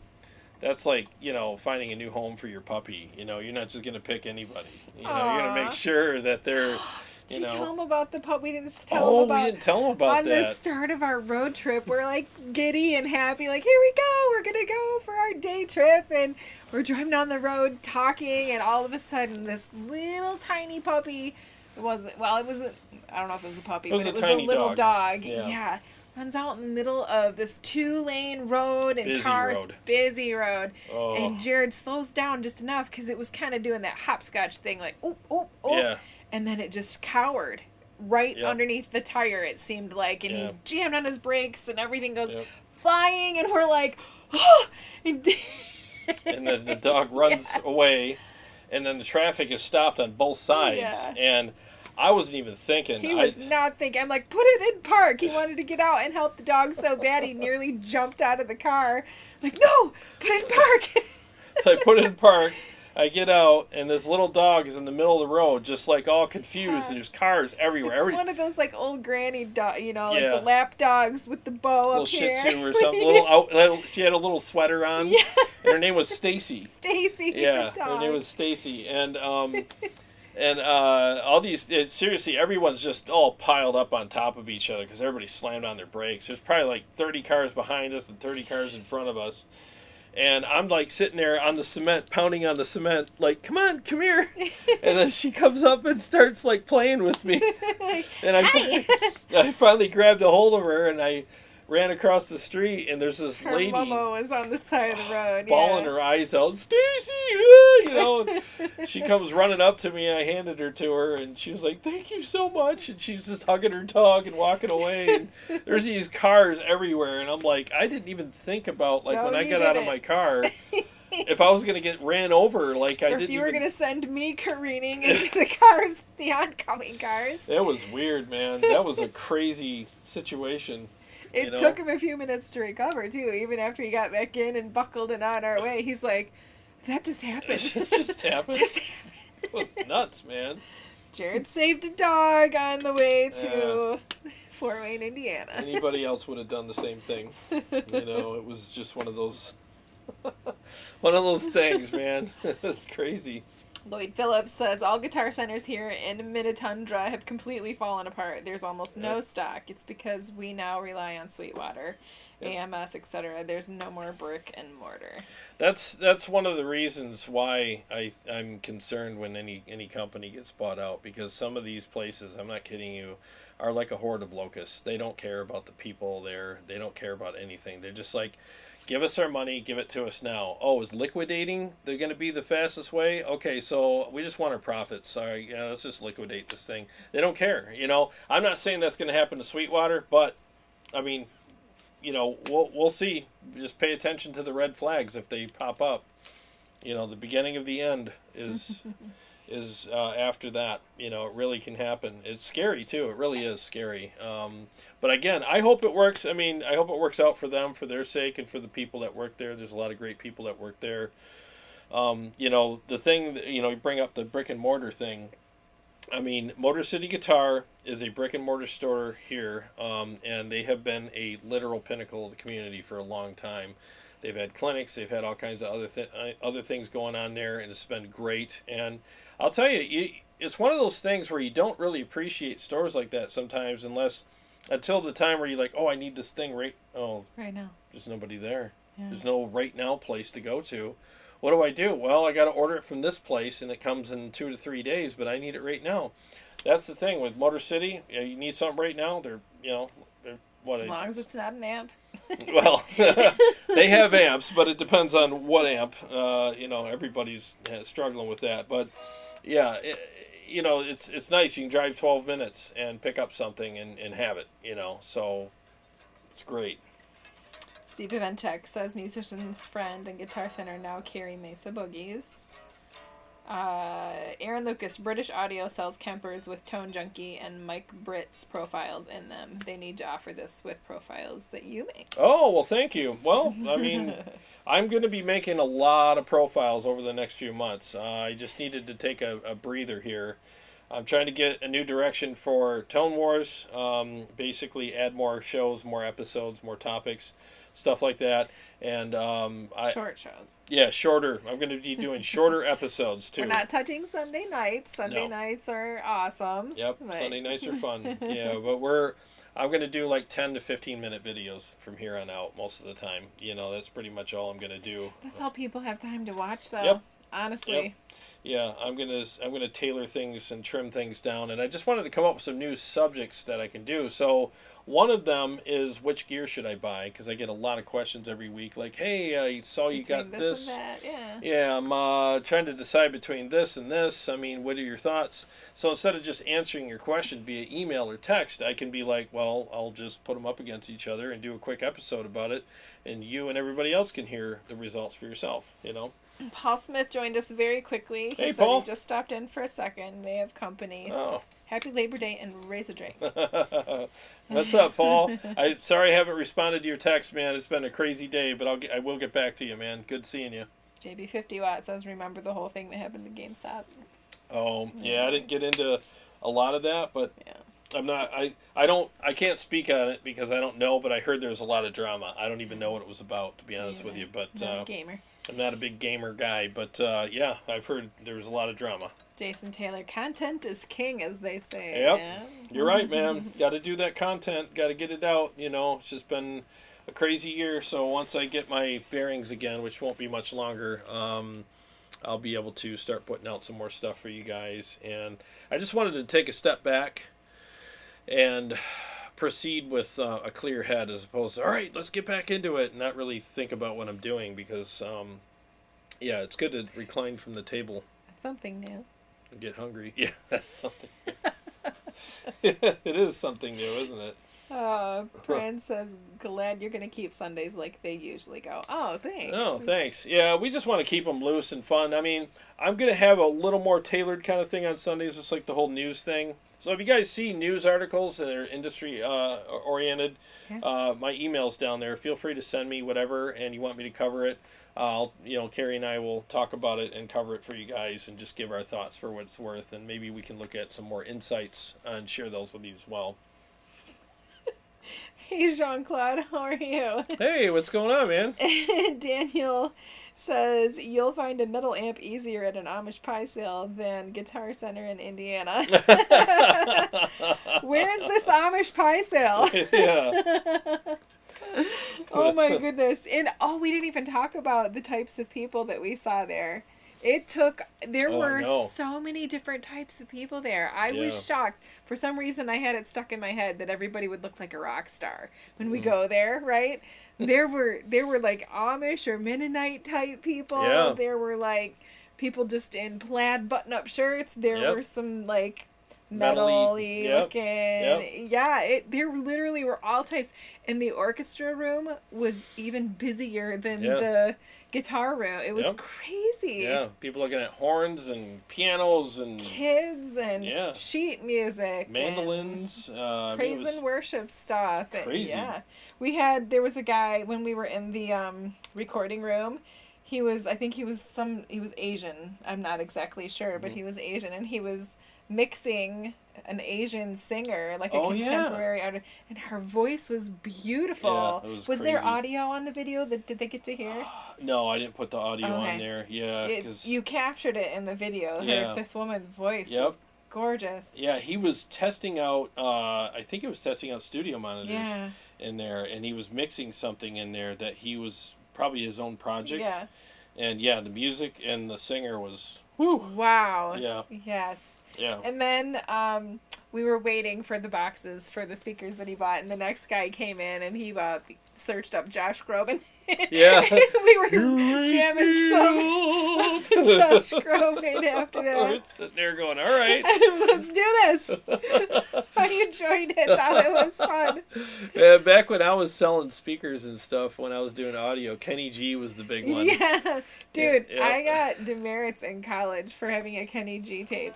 that's like, you know, finding a new home for your puppy. You know, you're not just going to pick anybody. You know, you're going to make sure that they're, Did you tell him about the pup? We didn't tell him about. We didn't tell him about that. On the start of our road trip, we're like giddy and happy, like, here we go, we're going to go for our day trip. And we're driving down the road talking, and all of a sudden, this little tiny puppy, I don't know if it was a puppy, but it was a little dog. Yeah. Runs out in the middle of this 2-lane road and busy road. Oh. And Jarrod slows down just enough because it was kind of doing that hopscotch thing, like, oop, oop, oop. Yeah. And then it just cowered right underneath the tire, it seemed like. And he jammed on his brakes and everything goes flying. And we're like, oh! And the dog runs away. And then the traffic is stopped on both sides. Yeah. And I wasn't even thinking. He was not thinking. I'm like, put it in park. He wanted to get out and help the dog so bad he nearly jumped out of the car. I'm like, no, put it in park. So I put it in park. I get out, and this little dog is in the middle of the road, just like all confused, and there's cars everywhere. It's one of those like old granny dog, you know, like the lap dogs with the bow up here. Little Shih Tzu or something. She had a little sweater on. Yeah. And her name was Stacy. Stacy. Yeah, her name was Stacy, and all these, seriously, everyone's just all piled up on top of each other because everybody slammed on their brakes. There's probably like 30 cars behind us and 30 cars in front of us. And I'm like sitting there on the cement, pounding on the cement, like, come on, come here. And then she comes up and starts like playing with me. And I finally grabbed a hold of her and I ran across the street, and there's this lady. Her Momo was on the side of the road, bawling her eyes out, Stacy, you know. She comes running up to me, and I handed her to her, and she was like, thank you so much. And she's just hugging her dog and walking away. And there's these cars everywhere, and I'm like, I didn't even think about, like, when I got out of my car, if I was going to get ran over, like, I didn't if you were going to send me careening into the cars, the oncoming cars. It was weird, man. That was a crazy situation. It took him a few minutes to recover, too. Even after he got back in and buckled and on our way, he's like, that just happened. It just happened? It was nuts, man. Jarrod saved a dog on the way to Fort Wayne, Indiana. Anybody else would have done the same thing. You know, it was just one of those things, man. It's crazy. Lloyd Phillips says, all Guitar Centers here in Minnetonka have completely fallen apart. There's almost no stock. It's because we now rely on Sweetwater, AMS, etc. There's no more brick and mortar. That's one of the reasons why I'm concerned when any company gets bought out, because some of these places, I'm not kidding you, are like a horde of locusts. They don't care about the people there. They don't care about anything. They're just like, give us our money, give it to us now. Oh, is liquidating they're going to be the fastest way? Okay, so we just want our profits. Sorry, let's just liquidate this thing. They don't care, you know. I'm not saying that's going to happen to Sweetwater, but, I mean, you know, we'll see. Just pay attention to the red flags if they pop up. You know, the beginning of the end is after that. You know, it really can happen. It's scary, too. It really is scary. But again, I hope it works. I mean, I hope it works out for them, for their sake, and for the people that work there. There's a lot of great people that work there. You know, the thing, you know, you bring up the brick and mortar thing. I mean, Motor City Guitar is a brick and mortar store here, and they have been a literal pinnacle of the community for a long time. They've had clinics, they've had all kinds of other things going on there, and it's been great. And I'll tell you, it's one of those things where you don't really appreciate stores like that sometimes, until the time where you're like, oh, I need this thing right now. There's nobody there. Yeah. There's no right now place to go to. What do I do? Well, I got to order it from this place, and it comes in 2 to 3 days, but I need it right now. That's the thing with Motor City. You need something right now. They're what? As long as it's not an amp. Well, they have amps, but it depends on what amp. Everybody's struggling with that, but yeah, it's nice. You can drive 12 minutes and pick up something and have it. So it's great. Steve Evenchek says musician's friend and Guitar Center now carry Mesa Boogies. Aaron Lucas, British Audio sells Kempers with Tone Junkie and Mike Britt's profiles in them. They need to offer this with profiles that you make. Oh, well, thank you. Well, I mean, I'm going to be making a lot of profiles over the next few months. I just needed to take a breather here. I'm trying to get a new direction for Tone Wars, basically add more shows, more episodes, more topics, stuff like that. And short shows. Yeah, shorter. I'm going to be doing shorter episodes, too. We're not touching Sunday nights. Sunday nights are awesome. Yep, but Sunday nights are fun. Yeah, but I'm going to do like 10 to 15 minute videos from here on out most of the time. That's pretty much all I'm going to do. That's all people have time to watch, though. Yep. Honestly. Yep. Yeah, I'm gonna tailor things and trim things down, and I just wanted to come up with some new subjects that I can do. So one of them is, which gear should I buy? Because I get a lot of questions every week, like, hey, I saw you got this. And that. Yeah. Yeah, I'm trying to decide between this and this. I mean, what are your thoughts? So instead of just answering your question via email or text, I can be like, well, I'll just put them up against each other and do a quick episode about it, and you and everybody else can hear the results for yourself. Paul Smith joined us very quickly. He said Paul. He just stopped in for a second. They have company. Oh. Happy Labor Day and raise a drink. What's up, Paul? Sorry I haven't responded to your text, man. It's been a crazy day, but I will get back to you, man. Good seeing you. JB 50 Watt says, remember the whole thing that happened at GameStop? Oh, yeah, I didn't get into a lot of that, but yeah. I can't speak on it because I don't know, but I heard there was a lot of drama. I don't even know what it was about, to be honest with you. But not a gamer. I'm not a big gamer guy, but yeah, I've heard there was a lot of drama. Jason Taylor, content is king, as they say. Yep. Yeah? You're right, man. Got to do that content. Got to get it out. It's just been a crazy year. So once I get my bearings again, which won't be much longer, I'll be able to start putting out some more stuff for you guys. And I just wanted to take a step back and proceed with a clear head, as opposed to, all right, let's get back into it, and not really think about what I'm doing, because yeah, it's good to recline from the table. That's something new. And get hungry. Yeah, that's something new. It is something new, isn't it? Fran says, glad you're going to keep Sundays like they usually go. Oh, thanks. Oh, thanks. Yeah, we just want to keep them loose and fun. I mean, I'm going to have a little more tailored kind of thing on Sundays, just like the whole news thing. So if you guys see news articles that are industry oriented, my email's down there. Feel free to send me whatever, and you want me to cover it. Carrie and I will talk about it and cover it for you guys and just give our thoughts for what it's worth, and maybe we can look at some more insights and share those with you as well. Hey, Jean-Claude, how are you? Hey, what's going on, man? Daniel says, you'll find a middle amp easier at an Amish pie sale than Guitar Center in Indiana. Where's this Amish pie sale? Yeah. Oh, my goodness. And, we didn't even talk about the types of people that we saw there. There were so many different types of people there. I was shocked. For some reason, I had it stuck in my head that everybody would look like a rock star when we go there, right? There were like Amish or Mennonite type people. Yeah. There were like people just in plaid button-up shirts. There were some like metal-y looking. Yep. Yeah, there literally were all types. And the orchestra room was even busier than the guitar room. It was crazy. Yeah, people looking at horns and pianos and kids and sheet music, mandolins, praise and worship stuff. Crazy. There was a guy when we were in the recording room. He was Asian. I'm not exactly sure, but he was Asian, and he was mixing an Asian singer, like a Oh, yeah. contemporary artist, and her voice was beautiful. Yeah, it was there crazy. audio on the video? Did they get to hear? No, I didn't put the audio Okay. on there. Yeah, because You captured it in the video. Yeah. This woman's voice Yep. was gorgeous. yeah, he was testing out. I think he was testing out studio monitors Yeah. in there, and he was mixing something in there that he was probably his own project. Yeah. And yeah, the music and the singer was whew. Wow. Yeah. Yes. Yeah. And then we were waiting for the boxes for the speakers that he bought, and the next guy came in and he searched up Josh Groban. Yeah. We were jamming some Josh Groban after We're that. sitting there going, all right. Let's do this. I enjoyed it. Thought it was fun. Yeah, back when I was selling speakers and stuff, when I was doing audio, Kenny G was the big one. Yeah. Dude, Yeah. I got demerits in college for having a Kenny G tape.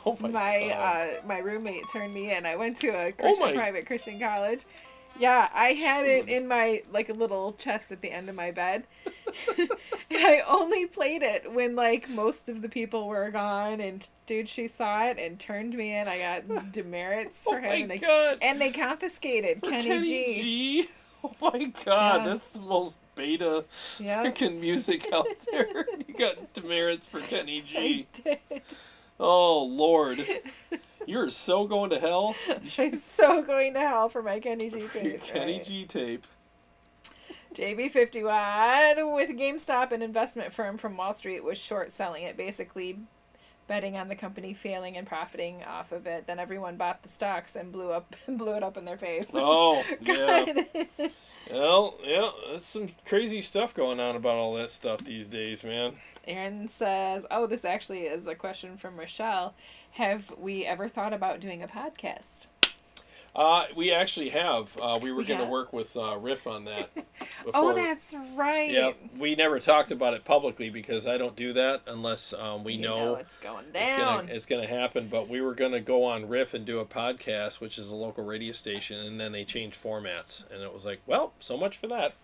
Oh my God. My roommate turned me in. I went to a my- private Christian college. Yeah, I had it in my, like, a little chest at the end of my bed. And I only played it when, like, most of the people were gone. And, dude, she saw it and turned me in. I got demerits for Oh my having God. And they confiscated For Kenny G. Oh my God, Yeah. that's the most beta Yeah. freaking music out there. You got demerits for Kenny I G. did. Oh Lord, you're so going to hell. I'm so going to hell for my Kenny G Your tape. Kenny right? G tape. JB51 with GameStop, an investment firm from Wall Street, was short selling it, basically betting on the company failing and profiting off of it. Then everyone bought the stocks and blew it up in their face. Oh yeah. God. Well, yeah, that's some crazy stuff going on about all that stuff these days, man. Aaron says, oh, this actually is a question from Rochelle. Have we ever thought about doing a podcast? We actually have. We were going to Yeah? work with Riff on that. Before. Oh, that's right. Yeah, we never talked about it publicly because I don't do that unless we You know it's going down. it's gonna happen. But we were gonna go on Riff and do a podcast, which is a local radio station, and then they changed formats, and it was like, well, so much for that.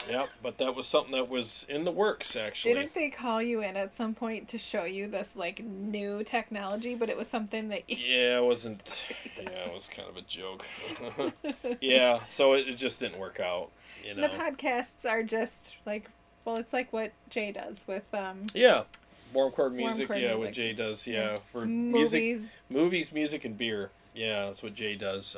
Yeah, but that was something that was in the works actually. Didn't they call you in at some point to show you this, like, new technology, but it was something that Yeah, it wasn't. Yeah, it was kind of a joke. Yeah, so it just didn't work out. You know. The podcasts are just like, well, it's like what Jay does with Yeah, warm chord music. chord Yeah, what music. Jay does. Yeah, for movies. music, and beer. Yeah, that's what Jay does.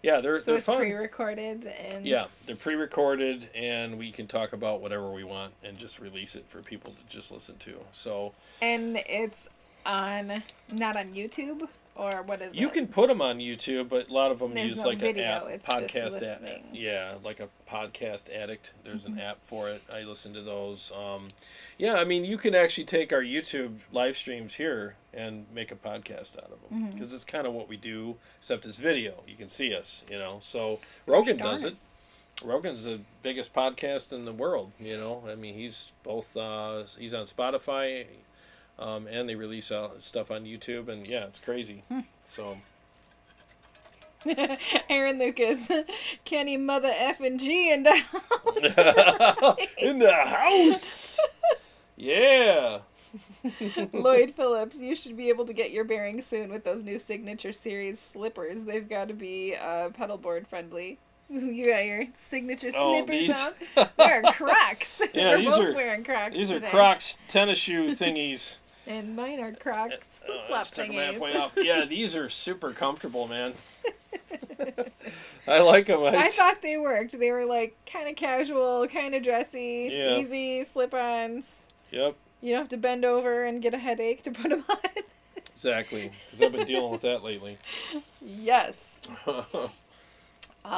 Yeah, they're So it's fun. pre-recorded and Yeah, they're pre-recorded, and we can talk about whatever we want and just release it for people to just listen to. So and it's not on YouTube, or what is it? you can put them on YouTube, but a lot of them There's use no like video, an app, it's just podcast listening. yeah, like a podcast addict. There's an app for it. I listen to those. Yeah, I mean, you can actually take our YouTube live streams here and make a podcast out of them because it's kind of what we do, except it's video. You can see us, you know. So Rogan does it. Rogan's the biggest podcast in the world, you know. I mean, he's both. He's on Spotify, and they release stuff on YouTube, and yeah, it's crazy. So. Aaron Lucas, Kenny Mother F and G in the house. In the house. Yeah. Lloyd Phillips, you should be able to get your bearings soon with those new Signature Series slippers. They've got to be pedalboard friendly. You got your Signature slippers these- on. They're Crocs. Yeah, We're these both are- wearing Crocs These are today. Crocs tennis shoe thingies. And mine are Crocs flip-flop Let's take them halfway thingies. off. Yeah, these are super comfortable, man. I like them. I thought they worked. They were like kind of casual, kind of dressy, Yeah. easy slip-ons. Yep, You don't have to bend over and get a headache to put them on. exactly. Because I've been dealing with that lately. Yes.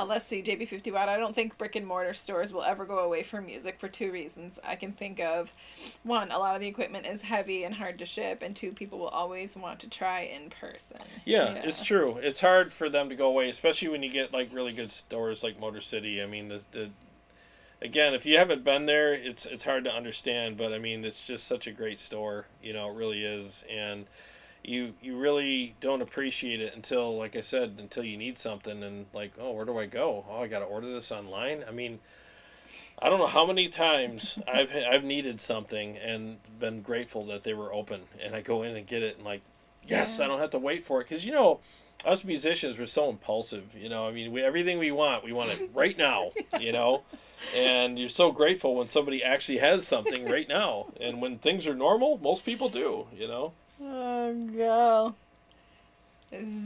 Let's see, JB50 Watt. I don't think brick and mortar stores will ever go away from music for two reasons I can think of. One, a lot of the equipment is heavy and hard to ship, and two, people will always want to try in person. Yeah, it's true. It's hard for them to go away, especially when you get like really good stores like Motor City. I mean, again, if you haven't been there, it's hard to understand. But I mean, it's just such a great store. You know, it really is, and you really don't appreciate it until, like I said, until you need something and like, oh, where do I go? Oh, I got to order this online. I mean, I don't know how many times I've needed something and been grateful that they were open, and I go in and get it in like Yes, Yeah. I don't have to wait for it. Because, us musicians, we're so impulsive. I mean, everything we want it right now, And you're so grateful when somebody actually has something right now. And when things are normal, most people do. Oh, go.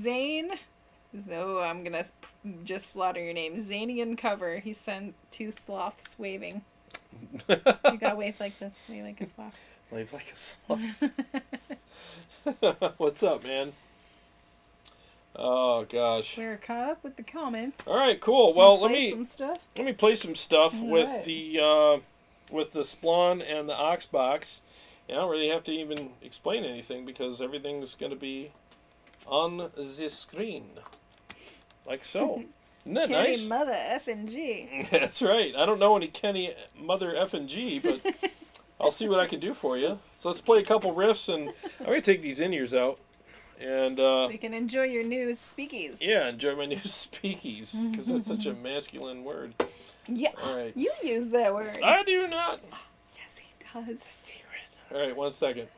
Zane. Oh, I'm going to just slaughter your name. Zanian Cover. He sent 2 sloths waving. You gotta wave like this. Wave like a sloth. Wave like a sloth. What's up, man? Oh gosh. We're caught up with the comments. All right, cool. Well, let Play some stuff. me play some stuff All with right. the Splawn and the Oxbox. I don't really have to even explain anything because everything's going to be on the screen, like so. Isn't that Kenny nice? Mother F and G. That's right. I don't know any Kenny Mother F and G, but I'll see what I can do for you. So let's play a couple riffs, and I'm going to take these in-ears out. And So you can enjoy your new speakies. yeah, enjoy my new speakies, because that's such a masculine word. Yeah, All right. you use that word. I do not. Yes, he does. Secret. All right, 1 second.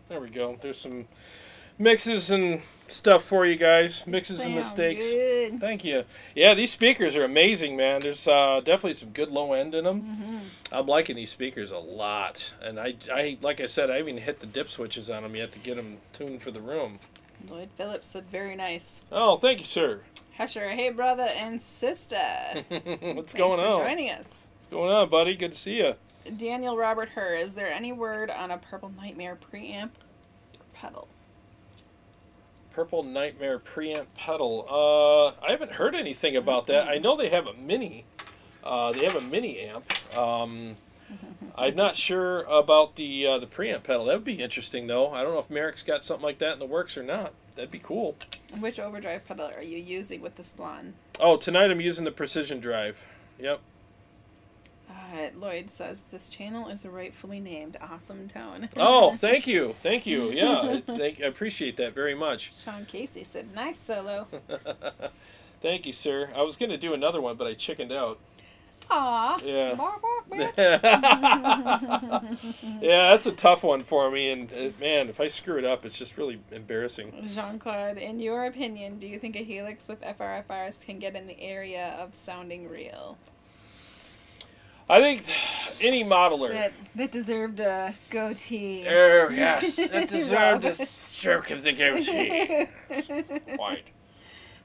There we go. There's some mixes and stuff for you guys. Mixes and mistakes. Good. Thank you. Yeah, these speakers are amazing, man. There's definitely some good low end in them. Mm-hmm. I'm liking these speakers a lot. And I like I said, I haven't even hit the dip switches on them yet to get them tuned for the room. Lloyd Phillips said very nice. Oh, thank you, sir. Hesher, hey brother and sister. What's Thanks going for on? joining us. What's going on, buddy? Good to see you. Daniel Robert Herr, is there any word on a Purple Nightmare preamp pedal? Purple Nightmare preamp pedal. I haven't heard anything about that. I know they have a mini. They have a mini amp. I'm not sure about the preamp pedal. That would be interesting, though. I don't know if Merrick's got something like that in the works or not. That'd be cool. Which overdrive pedal are you using with the Splawn? Oh, tonight I'm using the Precision Drive. Yep. Lloyd says, this channel is rightfully named Awesome Tone. Oh, thank you. Thank you. Yeah, I appreciate that very much. Sean Casey said, nice solo. Thank you, sir. I was going to do another one, but I chickened out. Aw. Yeah. Bark, bark, bark. Yeah, that's a tough one for me. And, man, if I screw it up, it's just really embarrassing. Jean-Claude, in your opinion, do you think a Helix with FRFRs can get in the area of sounding real? I think any modeler. That deserved a goatee. Oh, yes. That deserved a stroke of the goatee. Quite.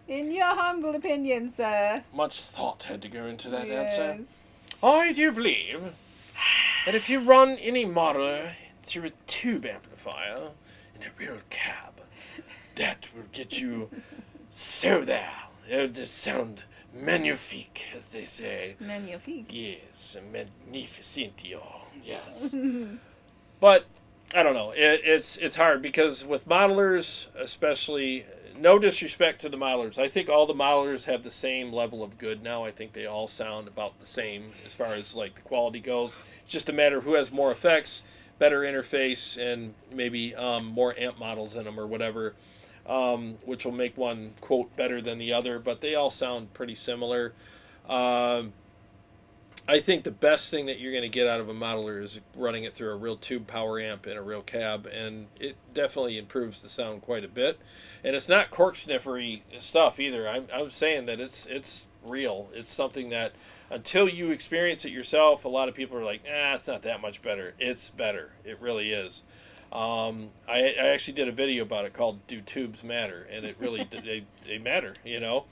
In your humble opinion, sir. Much thought had to go into that Yes. answer. I do believe that if you run any modeler through a tube amplifier in a real cab, that will get you so there. It will just sound magnifique, as they say. Magnifique. Yes, magnificentio. Yes. But I don't know. It's hard because with modelers, especially, no disrespect to the modelers, I think all the modelers have the same level of good now. I think they all sound about the same as far as like the quality goes. It's just a matter of who has more effects, better interface, and maybe more amp models in them or whatever. Which will make one, quote, better than the other, but they all sound pretty similar. I think the best thing that you're going to get out of a modeler is running it through a real tube power amp in a real cab, and it definitely improves the sound quite a bit. And it's not cork sniffery stuff either. I'm saying that it's real. It's something that until you experience it yourself, a lot of people are like, it's not that much better. It's better. It really is. I actually did a video about it called "Do Tubes Matter?" and it really they matter, you know.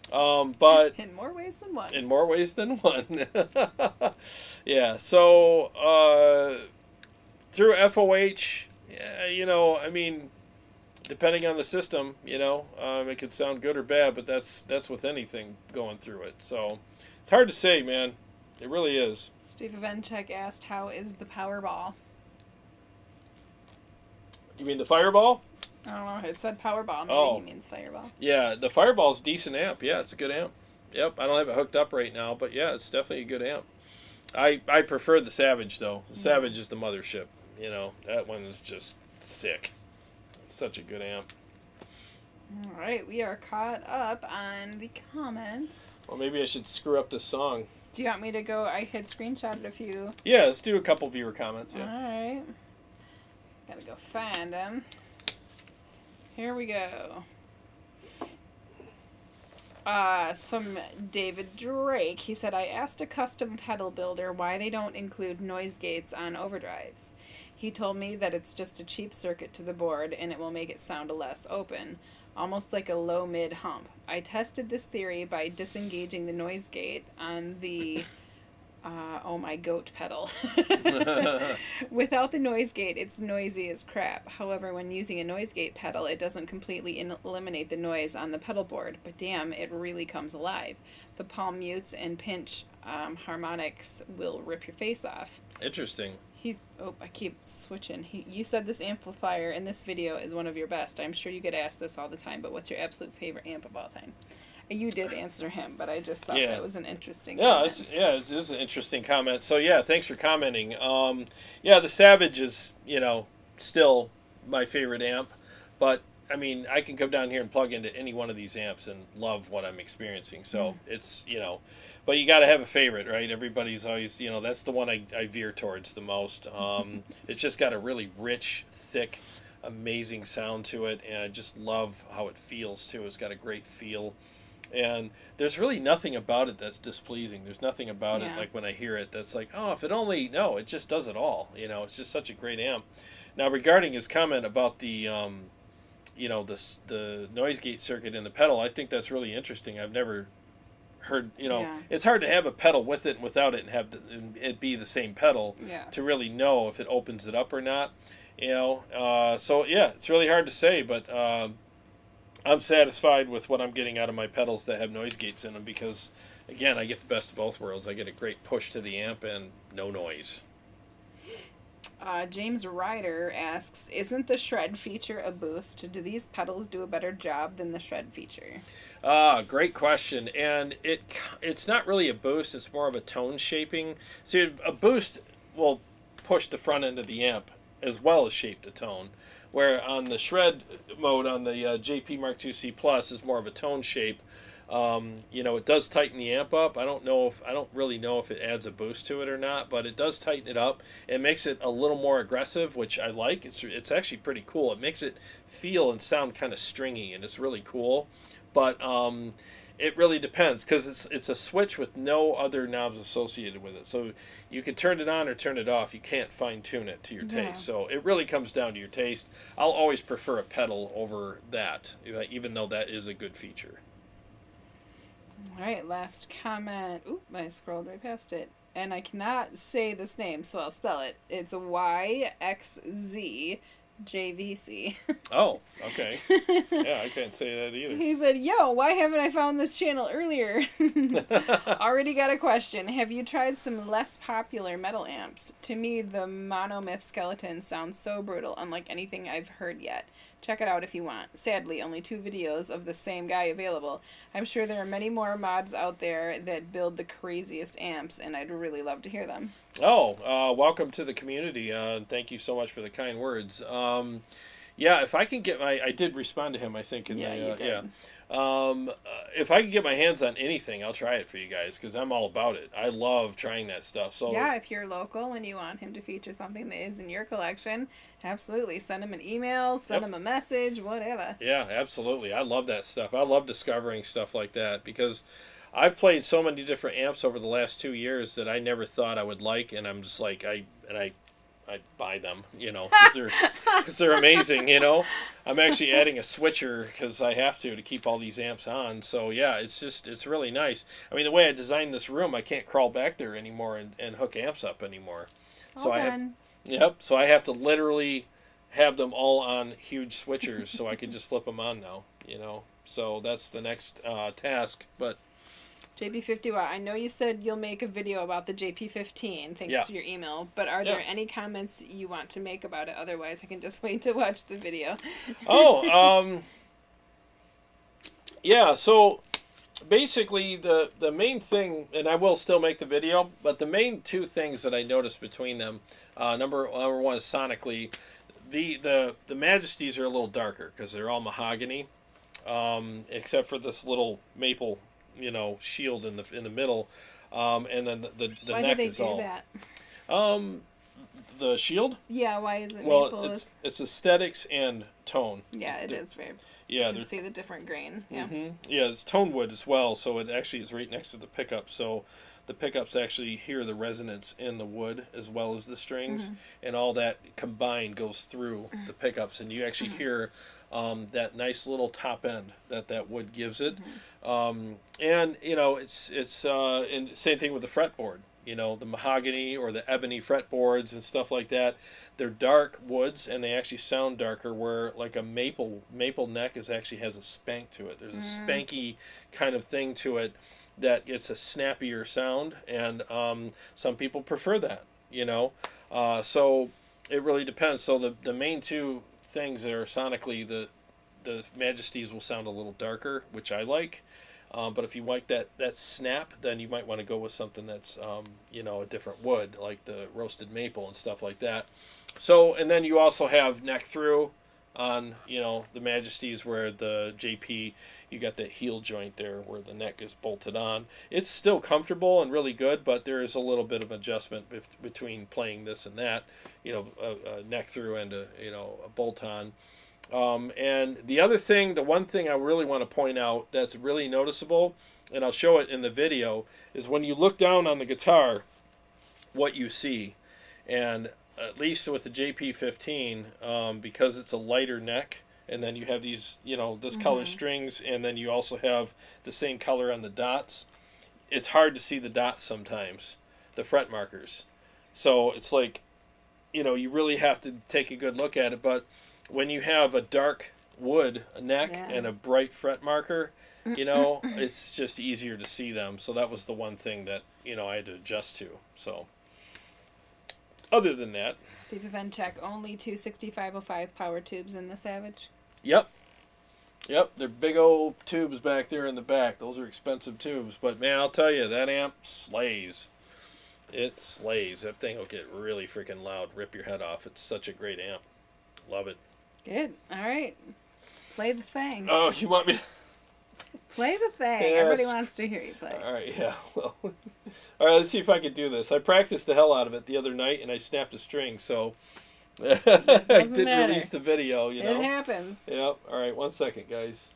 But in more ways than one. In more ways than one. Yeah. So through FOH, yeah, you know, I mean, depending on the system, you know, it could sound good or bad, but that's with anything going through it. So it's hard to say, man. It really is. Steve Venchek asked, "How is the Powerball?" You mean the Fireball? I don't know. It said Powerball. Maybe he means Fireball. Yeah, the Fireball's a decent amp. Yeah, it's a good amp. Yep, I don't have it hooked up right now, but yeah, it's definitely a good amp. I prefer the Savage, though. The Savage is the mothership. You know, that one is just sick. It's such a good amp. All right, we are caught up on the comments. Well, maybe I should screw up this song. Do you want me to go? I had screenshotted a few. Yeah, let's do a couple viewer comments. Yeah. All right. Gotta go find them. Here we go. Some David Drake. He said, I asked a custom pedal builder why they don't include noise gates on overdrives. He told me that it's just a cheap circuit to the board and it will make it sound less open, almost like a low-mid hump. I tested this theory by disengaging the noise gate on the oh my goat pedal. Without the noise gate, it's noisy as crap. However, when using a noise gate pedal, it doesn't completely eliminate the noise on the pedal board, but damn, it really comes alive. The palm mutes and pinch harmonics will rip your face off. Interesting. I keep switching. You said this amplifier in this video is one of your best. I'm sure you get asked this all the time, but what's your absolute favorite amp of all time? You did answer him, but I just thought that was an interesting comment. It is an interesting comment. So, yeah, thanks for commenting. Yeah, the Savage is, you know, still my favorite amp. But, I mean, I can come down here and plug into any one of these amps and love what I'm experiencing. So, it's, you know, but you got to have a favorite, right? Everybody's always, you know, that's the one I veer towards the most. It's just got a really rich, thick amazing sound to it, and I just love how it feels too. It's got a great feel. And there's really nothing about it that's displeasing. There's nothing about it, like when I hear it, that's like, oh, if it only, no, it just does it all. It's just such a great amp. Now, regarding his comment about the, the noise gate circuit in the pedal, I think that's really interesting. I've never heard, it's hard to have a pedal with it and without it and have it be the same pedal to really know if it opens it up or not. So yeah, it's really hard to say, but I'm satisfied with what I'm getting out of my pedals that have noise gates in them because, again, I get the best of both worlds. I get a great push to the amp and no noise. James Ryder asks, isn't the shred feature a boost? Do these pedals do a better job than the shred feature? Great question. And it's not really a boost. It's more of a tone shaping. See, a boost will push the front end of the amp as well as shape the tone. Where on the shred mode on the JP Mark II C Plus is more of a tone shape. It does tighten the amp up. I don't really know if it adds a boost to it or not, but it does tighten it up. It makes it a little more aggressive, which I like. It's actually pretty cool. It makes it feel and sound kind of stringy, and it's really cool. But it really depends because it's a switch with no other knobs associated with it. So you can turn it on or turn it off. You can't fine tune it to your taste. So it really comes down to your taste. I'll always prefer a pedal over that, even though that is a good feature. All right, last comment. Oop, I scrolled right past it. And I cannot say this name, so I'll spell it. It's YXZJVC. Oh, okay. Yeah, I can't say that either. He said, yo, why haven't I found this channel earlier? Already got a question. Have you tried some less popular metal amps? To me, the Monomyth Skeleton sounds so brutal, unlike anything I've heard yet. Check it out if you want. Sadly, only 2 videos of the same guy available. I'm sure there are many more mods out there that build the craziest amps, and I'd really love to hear them. Oh, welcome to the community. Thank you so much for the kind words. Yeah, if I can get I did respond to him, I think. You did. If I can get my hands on anything, I'll try it for you guys because I'm all about it. I love trying that stuff. So yeah, if you're local and you want him to feature something that is in your collection, absolutely send him an email, send him a message, whatever. Yeah, absolutely. I love that stuff. I love discovering stuff like that because I've played so many different amps over the last 2 years that I never thought I would like, and I'm just like I buy them, because they're amazing, I'm actually adding a switcher because I have to keep all these amps on. So yeah, it's really nice. I mean, the way I designed this room, I can't crawl back there anymore and hook amps up anymore. So I have to literally have them all on huge switchers so I can just flip them on now, So that's the next task, but JP50, I know you said you'll make a video about the JP15, thanks to your email, but are there any comments you want to make about it? Otherwise, I can just wait to watch the video. Yeah, so basically the main thing, and I will still make the video, but the main 2 things that I noticed between them, number one is sonically, the Majesties are a little darker because they're all mahogany, except for this little maple shield in the middle, and then the why neck do they is do all that? The shield. Yeah, why is it maple? Well, it's aesthetics and tone. Yeah, it is very. Yeah, you can see the different grain. Yeah. Yeah, it's tone wood as well, so it actually is right next to the pickup. So the pickups actually hear the resonance in the wood as well as the strings, and all that combined goes through the pickups, and you actually hear that nice little top end that wood gives it. And it's and same thing with the fretboard. The mahogany or the ebony fretboards and stuff like that. They're dark woods, and they actually sound darker. Where like a maple neck actually has a spank to it. There's a spanky kind of thing to it that it's a snappier sound, and some people prefer that. So it really depends. So the main 2 things are sonically the Majesties will sound a little darker, which I like. But if you like that snap, then you might want to go with something that's a different wood, like the roasted maple and stuff like that. So, and then you also have neck through on, you know, the Majesties, where the JP, you got that heel joint there where the neck is bolted on. It's still comfortable and really good, but there is a little bit of adjustment between playing this and that, you know, a neck through and a, you know, a bolt on. And the other thing, the one thing I really want to point out that's really noticeable, and I'll show it in the video, is when you look down on the guitar, what you see. And at least with the JP15, because it's a lighter neck, and then you have these, you know, this color strings, and then you also have the same color on the dots, it's hard to see the dots sometimes, the fret markers. So it's like, you know, you really have to take a good look at it. But when you have a dark wood neck and a bright fret marker, you know, it's just easier to see them. So that was the one thing that, you know, I had to adjust to. So other than that, Steve Venchek, only 2 6505 power tubes in the Savage. Yep, they're big old tubes back there in the back. Those are expensive tubes, but man, I'll tell you, that amp slays. It slays. That thing will get really freaking loud, rip your head off. It's such a great amp. Love it. Good. All right. Play the thing. Oh, you want me to... Play the thing. Yes. Everybody wants to hear you play. All right, yeah. Well, all right, let's see if I can do this. I practiced the hell out of it the other night, and I snapped a string, so I didn't release the video, you know. It happens. Yep. All right, 1 second, guys.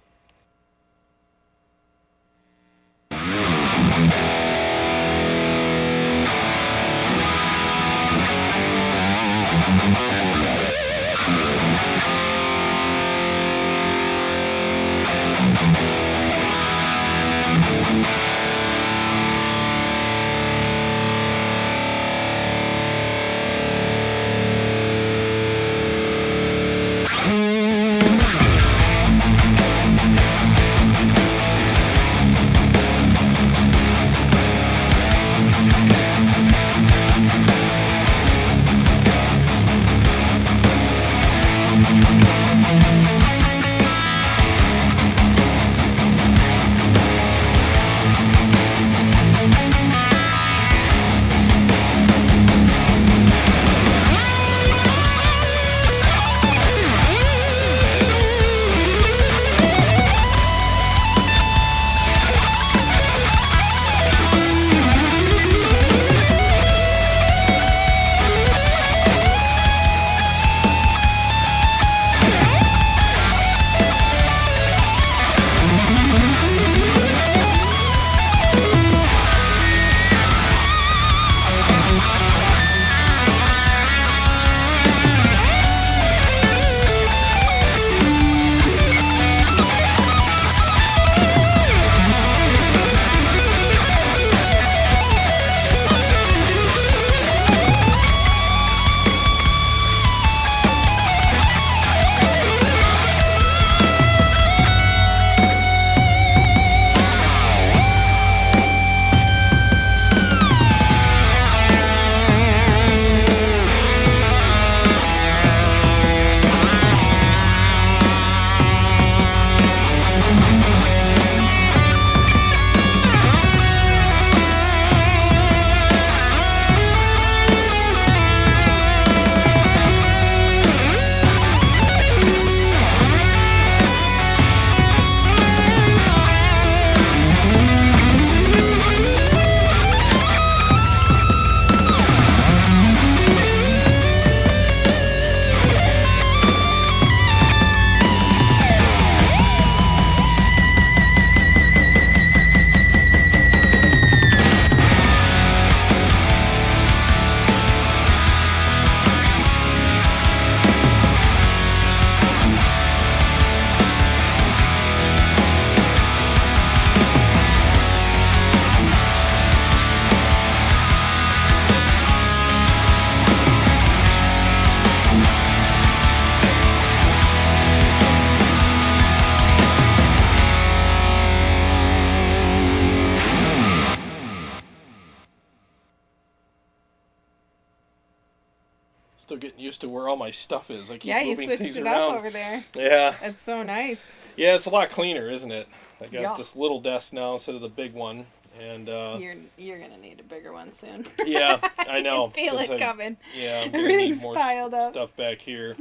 Still getting used to where all my stuff is. I keep moving things around. Yeah, you switched it up over there. Yeah. It's so nice. Yeah, it's a lot cleaner, isn't it? I got this little desk now instead of the big one. And you're going to need a bigger one soon. Yeah, I know. I can feel it coming. Yeah, I'm Everything's need more piled up. stuff back here.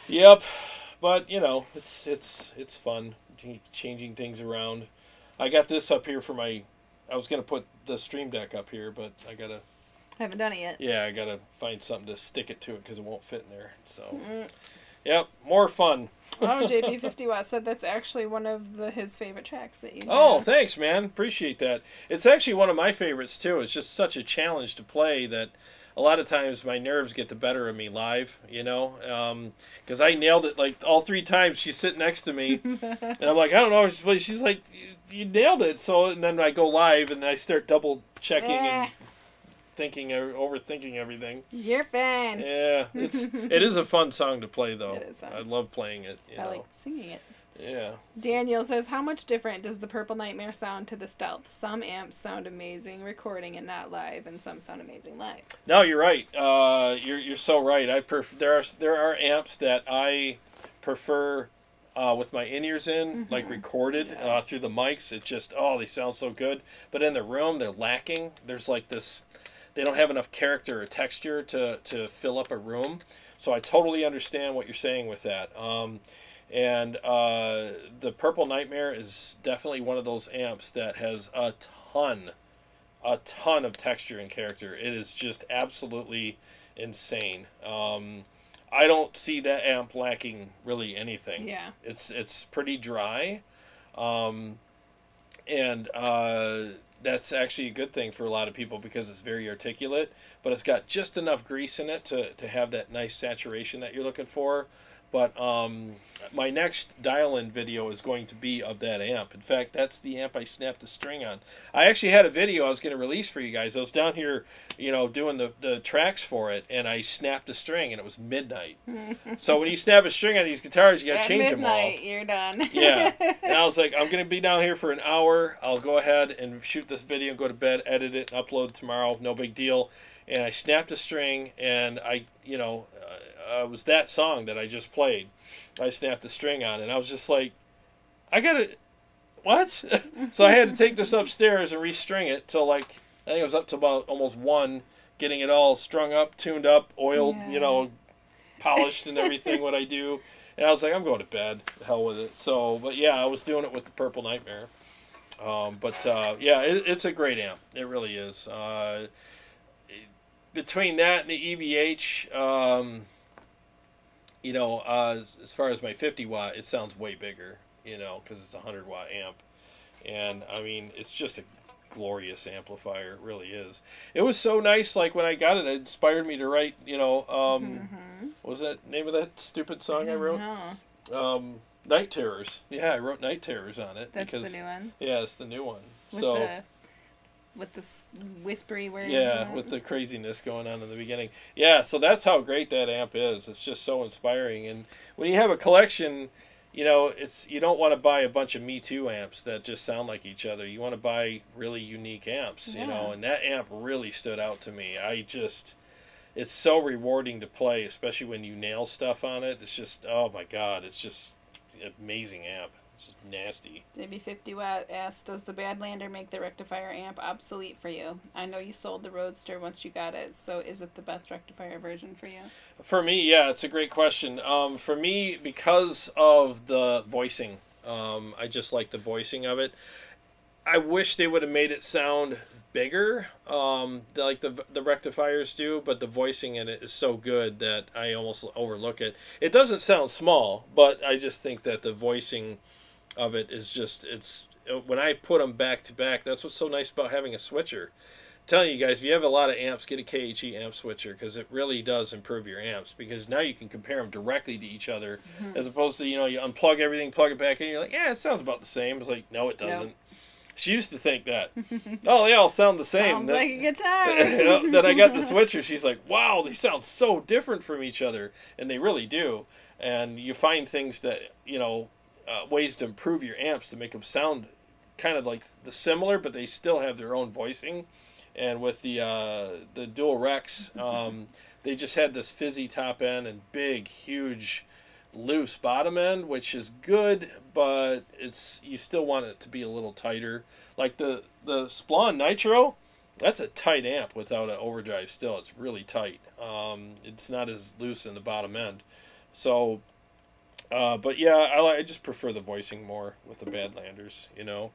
Yep. but you know, it's fun changing things around. I got this up here for my. I was gonna put the Stream Deck up here, but I gotta. Haven't done it yet. Yeah, I gotta find something to stick it to it because it won't fit in there. So, yep, more fun. Oh, JB50 Watt said that's actually one of his favorite tracks that you do. Oh, thanks, man. Appreciate that. It's actually one of my favorites too. It's just such a challenge to play that a lot of times my nerves get the better of me live, you know, because I nailed it like all 3 times. She's sitting next to me, and I'm like, I don't know. She's like, you nailed it. So, and then I go live and I start double checking and thinking or overthinking everything. You're fine. Yeah, it is a fun song to play though. It is fun. I love playing it. I like singing it. Yeah. Daniel says, how much different does the Purple Nightmare sound to the Stealth? Some amps sound amazing recording and not live, and some sound amazing live. No, you're right. You're so right. There are amps that I prefer with my in-ears in, like recorded through the mics. It just they sound so good. But in the room, they're lacking. There's like this. They don't have enough character or texture to fill up a room. So I totally understand what you're saying with that. And the Purple Nightmare is definitely one of those amps that has a ton of texture and character. It is just absolutely insane. I don't see that amp lacking really anything. Yeah. It's pretty dry. And that's actually a good thing for a lot of people because it's very articulate, but it's got just enough grease in it to have that nice saturation that you're looking for. But my next dial-in video is going to be of that amp. In fact, that's the amp I snapped the string on. I actually had a video I was going to release for you guys. I was down here, doing the tracks for it, and I snapped a string, and it was midnight. So when you snap a string on these guitars, you got to change them all. At midnight, you're done. Yeah. And I was like, I'm going to be down here for an hour. I'll go ahead and shoot this video and go to bed, edit it, and upload tomorrow. No big deal. And I snapped a string, and it was that song that I just played. I snapped a string on, and I was just like, I gotta, what? So I had to take this upstairs and restring it till I think it was up to about almost 1, getting it all strung up, tuned up, oiled, polished and everything, what I do. And I was like, I'm going to bed. The hell with it. So, but yeah, I was doing it with the Purple Nightmare. It's a great amp. It really is. Between that and the EVH, as far as my 50 watt, it sounds way bigger, because it's a 100 watt amp. And I mean, it's just a glorious amplifier. It really is. It was so nice. Like when I got it, it inspired me to write, what was that name of that stupid song I wrote? Night Terrors. Yeah, I wrote Night Terrors on it. That's the new one? Yeah, it's the new one. With the whispery words. Yeah, with the craziness going on in the beginning. Yeah, so that's how great that amp is. It's just so inspiring. And when you have a collection, you don't want to buy a bunch of Me Too amps that just sound like each other. You want to buy really unique amps, and that amp really stood out to me. It's so rewarding to play, especially when you nail stuff on it. It's just, oh my God, it's just an amazing amp. Just nasty. JB50 Watt asked, does the Badlander make the rectifier amp obsolete for you? I know you sold the Roadster once you got it, so is it the best rectifier version for you? For me, yeah, it's a great question. For me, because of the voicing, I just like the voicing of it. I wish they would have made it sound bigger, like the rectifiers do, but the voicing in it is so good that I almost overlook it. It doesn't sound small, but I just think that the voicing of it is just, when I put them back to back, that's what's so nice about having a switcher. I'm telling you guys, if you have a lot of amps, get a KHE amp switcher, because it really does improve your amps, because now you can compare them directly to each other, as opposed to, you unplug everything, plug it back in, you're like, yeah, it sounds about the same. It's like, no, it doesn't. Nope. She used to think that. Oh, they all sound the same. Sounds like a guitar. Then I got the switcher. She's like, wow, they sound so different from each other. And they really do. And you find things that, ways to improve your amps to make them sound kind of like the similar, but they still have their own voicing. And with the Dual Rex, they just had this fizzy top end and big, huge, loose bottom end, which is good, but you still want it to be a little tighter. Like the Splawn Nitro, that's a tight amp without an overdrive still. It's really tight. It's not as loose in the bottom end. So But yeah, I just prefer the voicing more with the Badlanders, you know.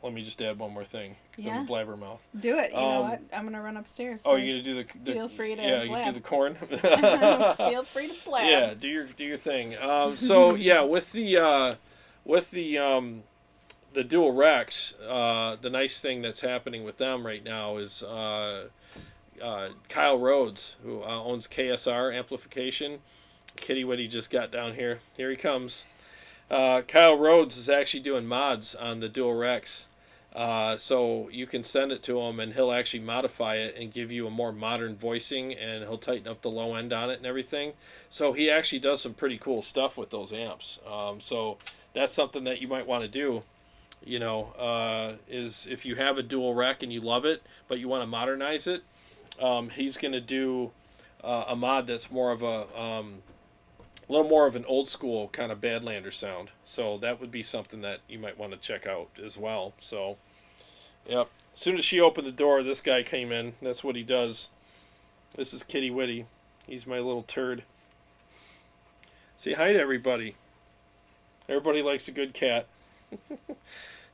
Let me just add one more thing, because I'm a blabbermouth. Do it. You know what? I'm going to run upstairs. Oh, you're going to do the feel free to blab. You do the corn? Feel free to blab. Yeah, do your thing. So, yeah, with the dual Rex, the nice thing that's happening with them right now is Kyle Rhodes, who owns KSR Amplification. Kitty Witty just got down here. Here he comes. Kyle Rhodes is actually doing mods on the dual Rex. So you can send it to him, and he'll actually modify it and give you a more modern voicing, and he'll tighten up the low end on it and everything. So he actually does some pretty cool stuff with those amps. So that's something that you might want to do. You know, is if you have a dual rec and you love it, but you want to modernize it, he's going to do a mod that's more of a little more of an old school kind of Badlander sound. So that would be something that you might want to check out as well. So, yep. As soon as she opened the door, this guy came in. That's what he does. This is Kitty Witty. He's my little turd. Say hi to everybody. Everybody likes a good cat.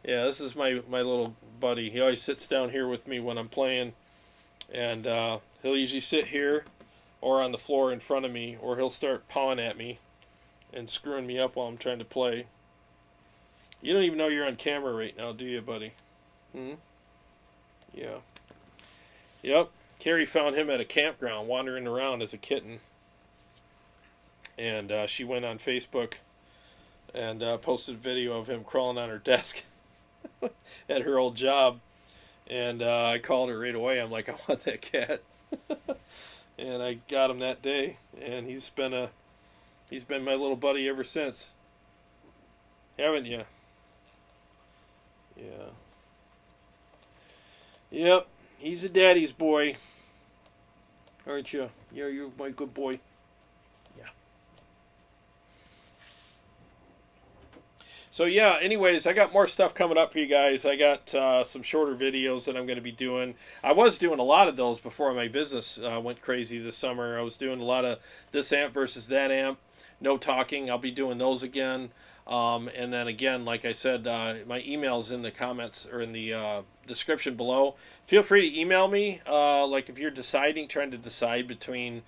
Yeah, this is my little buddy. He always sits down here with me when I'm playing. And he'll usually sit here or on the floor in front of me, or he'll start pawing at me and screwing me up while I'm trying to play. You don't even know you're on camera right now, do you, buddy? Yeah. Yep. Carrie found him at a campground wandering around as a kitten. And she went on Facebook and posted a video of him crawling on her desk at her old job. And I called her right away. I'm like, I want that cat. And I got him that day, and he's been my little buddy ever since. Haven't you? Yeah. Yep, he's a daddy's boy. Aren't you? Yeah, you're my good boy. Yeah. So yeah, anyways, I got more stuff coming up for you guys. I got some shorter videos that I'm going to be doing. I was doing a lot of those before my business went crazy this summer. I was doing a lot of this amp versus that amp. No talking. I'll be doing those again. And then again, like I said, my email's in the comments or in the description below. Feel free to email me. Like if you're trying to decide between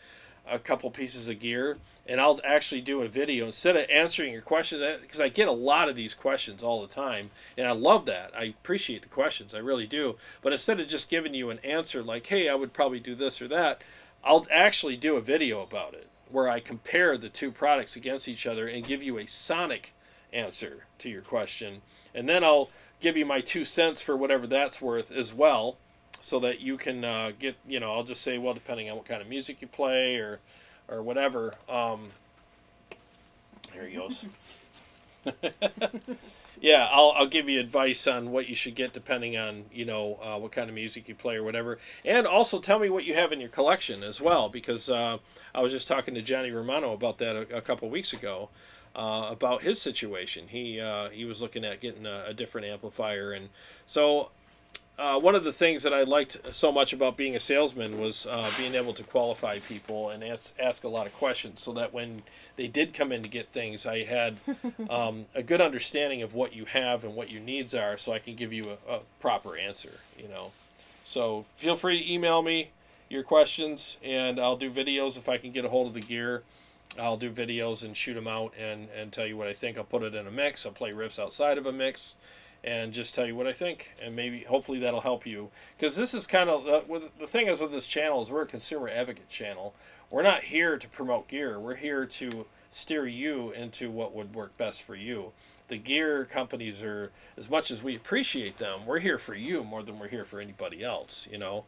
a couple pieces of gear, and I'll actually do a video instead of answering your questions, because I get a lot of these questions all the time, and I love that. I appreciate the questions, I really do. But instead of just giving you an answer like, hey, I would probably do this or that, I'll actually do a video about it where I compare the two products against each other and give you a sonic answer to your question, and then I'll give you my 2 cents for whatever that's worth as well, so that you can get, you know, I'll just say, well, depending on what kind of music you play or whatever. There he goes. Yeah, I'll give you advice on what you should get depending on, you know, what kind of music you play or whatever. And also tell me what you have in your collection as well, because I was just talking to Johnny Romano about that a couple weeks ago, about his situation. He was looking at getting a different amplifier, and so one of the things that I liked so much about being a salesman was being able to qualify people and ask a lot of questions, so that when they did come in to get things, I had a good understanding of what you have and what your needs are, so I can give you a proper answer, you know. So feel free to email me your questions, and I'll do videos if I can get a hold of the gear. I'll do videos and shoot them out and tell you what I think. I'll put it in a mix. I'll play riffs outside of a mix and just tell you what I think, and maybe hopefully that'll help you, because this is kind of the thing is with this channel is we're a consumer advocate channel. We're not here to promote gear. We're here to steer you into what would work best for you. The gear companies are, as much as we appreciate them, we're here for you more than we're here for anybody else, you know.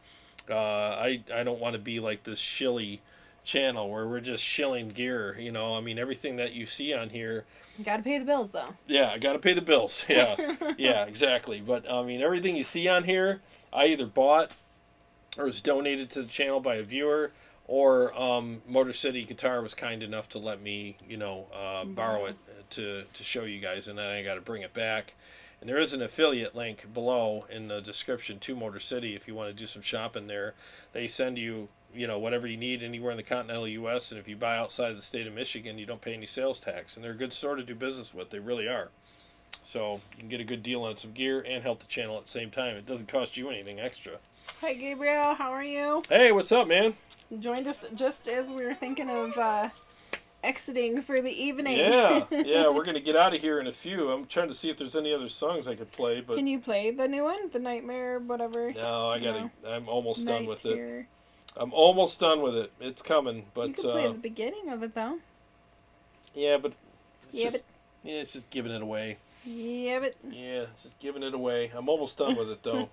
I don't want to be like this shilly channel where we're just shilling gear, you know. I mean, everything that you see on here, You gotta pay the bills, though. yeah, I gotta pay the bills. Yeah, yeah, exactly. But I mean, everything you see on here, I either bought or was donated to the channel by a viewer, or Motor City Guitar was kind enough to let me, you know, borrow it to show you guys, and then I got to bring it back. And there is an affiliate link below in the description to Motor City if you want to do some shopping there. They send you, whatever you need anywhere in the continental U.S. And if you buy outside of the state of Michigan, you don't pay any sales tax. And they're a good store to do business with. They really are. So you can get a good deal on some gear and help the channel at the same time. It doesn't cost you anything extra. Hi, Gabriel. How are you? Hey, what's up, man? You joined us just as we were thinking of exiting for the evening. Yeah, we're going to get out of here in a few. I'm trying to see if there's any other songs I could play. But Can you play the new one? The Nightmare, whatever? No, I'm almost done with it. Here. I'm almost done with it. It's coming. But You can play the beginning of it, though. Yeah, but it's just giving it away. Yeah, but... Yeah, it's just giving it away. I'm almost done with it, though.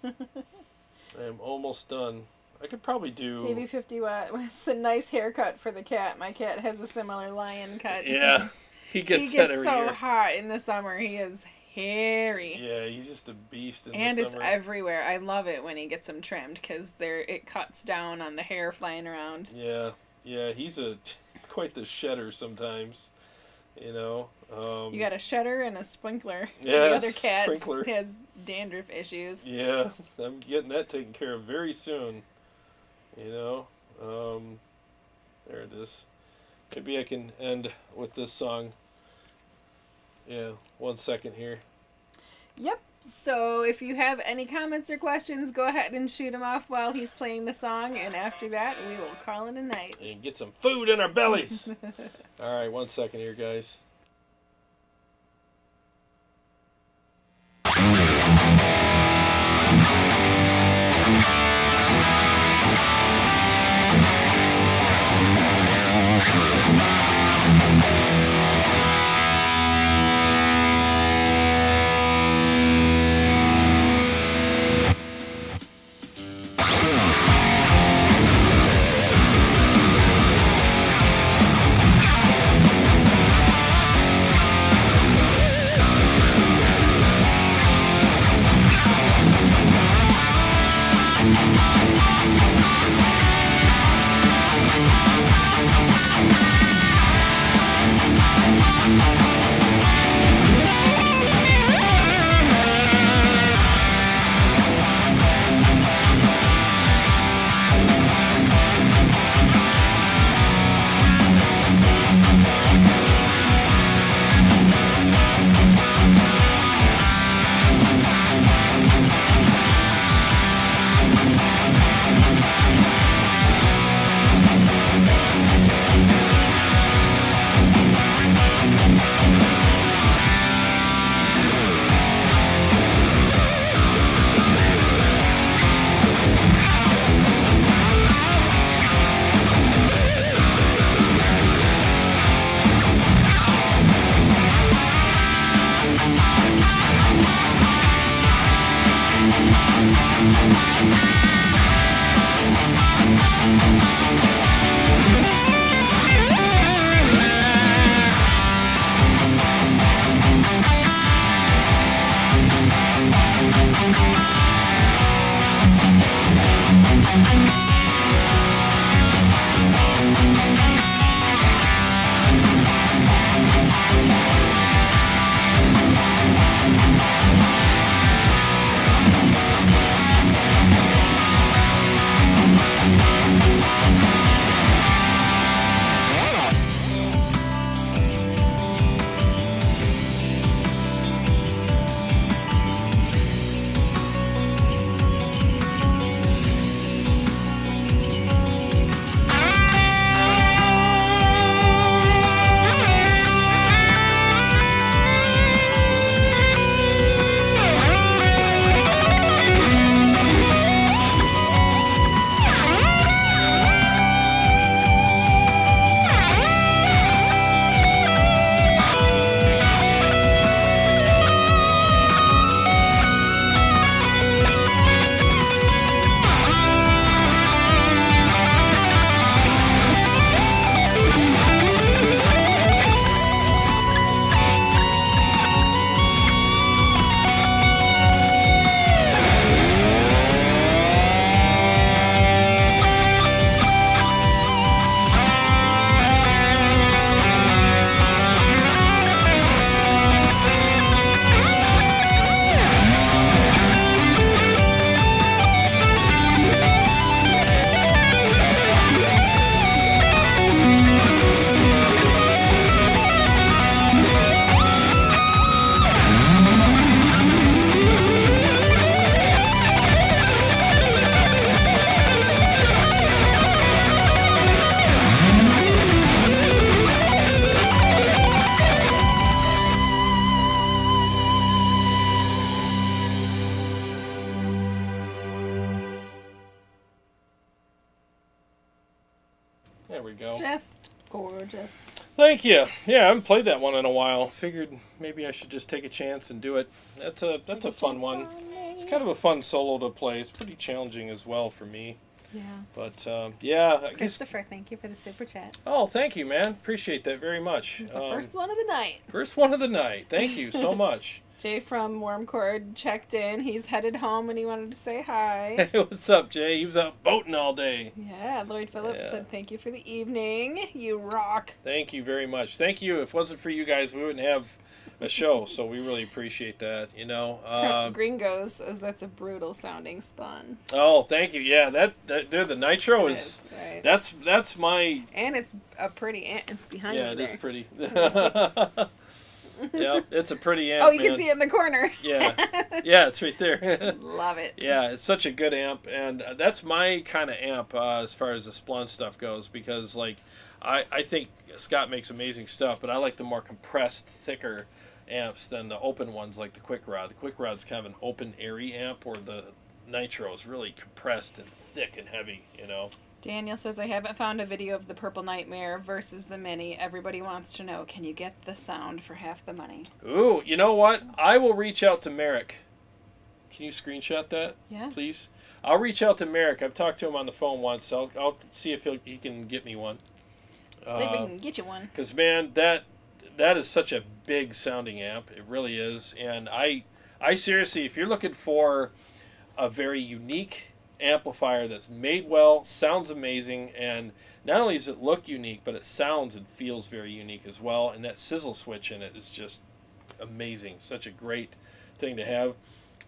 I'm almost done. I could probably do... JB50 Watt. It's a nice haircut for the cat. My cat has a similar lion cut. Yeah, he gets that every so year. hot in the summer. He is hairy. Yeah, he's just a beast in and the it's summer. everywhere. I love it when he gets them trimmed because it cuts down on the hair flying around. Yeah, he's quite the shedder sometimes. You got a shedder and a sprinkler. Yeah, the other cat sprinkler. has dandruff issues. Yeah, I'm getting that taken care of very soon. There it is. Maybe I can end with this song. Yeah, 1 second here. Yep. So if you have any comments or questions, go ahead and shoot them off while he's playing the song, and after that, we will call it a night. And get some food in our bellies. All right, 1 second here, guys. gorgeous. Thank you. Yeah, I haven't played that one in a while. Figured maybe I should just take a chance and do it. That's a fun one. It's kind of a fun solo to play. It's pretty challenging as well for me. Yeah. But yeah, I guess. Christopher, thank you for the super chat. Oh, thank you, man. Appreciate that very much. It's the first one of the night. First one of the night. Thank you so much. Jay from Wormcord checked in. He's headed home and he wanted to say hi. Hey, what's up, Jay? He was out boating all day. Yeah, Lloyd Phillips said thank you for the evening. You rock. Thank you very much. Thank you. If it wasn't for you guys, we wouldn't have a show, so we really appreciate that, you know. Gringos says that's a brutal sounding spawn. Oh, thank you. Yeah, that the Nitro is right. That's my. And it's a pretty ant. It's behind you. Yeah, it there. is pretty. Yeah, it's a pretty amp. Oh, you can see it in the corner. Yeah, yeah, it's right there. Love it. Yeah, it's such a good amp, and that's my kind of amp as far as the Splawn stuff goes, because like I think Scott makes amazing stuff, but I like the more compressed, thicker amps than the open ones like the Quick Rod. The Quick Rod's kind of an open, airy amp, where the Nitro is really compressed and thick and heavy, you know. Daniel says, I haven't found a video of the Purple Nightmare versus the Mini. Everybody wants to know, can you get the sound for half the money? Ooh, you know what? I will reach out to Merrick. Can you screenshot that, please? I'll reach out to Merrick. I've talked to him on the phone once. I'll see if he can get me one. See if we can get you one. Because, man, that is such a big sounding amp. It really is. And I seriously, if you're looking for a very unique amplifier that's made well, sounds amazing, and not only does it look unique, but it sounds and feels very unique as well, and that sizzle switch in it is just amazing. Such a great thing to have.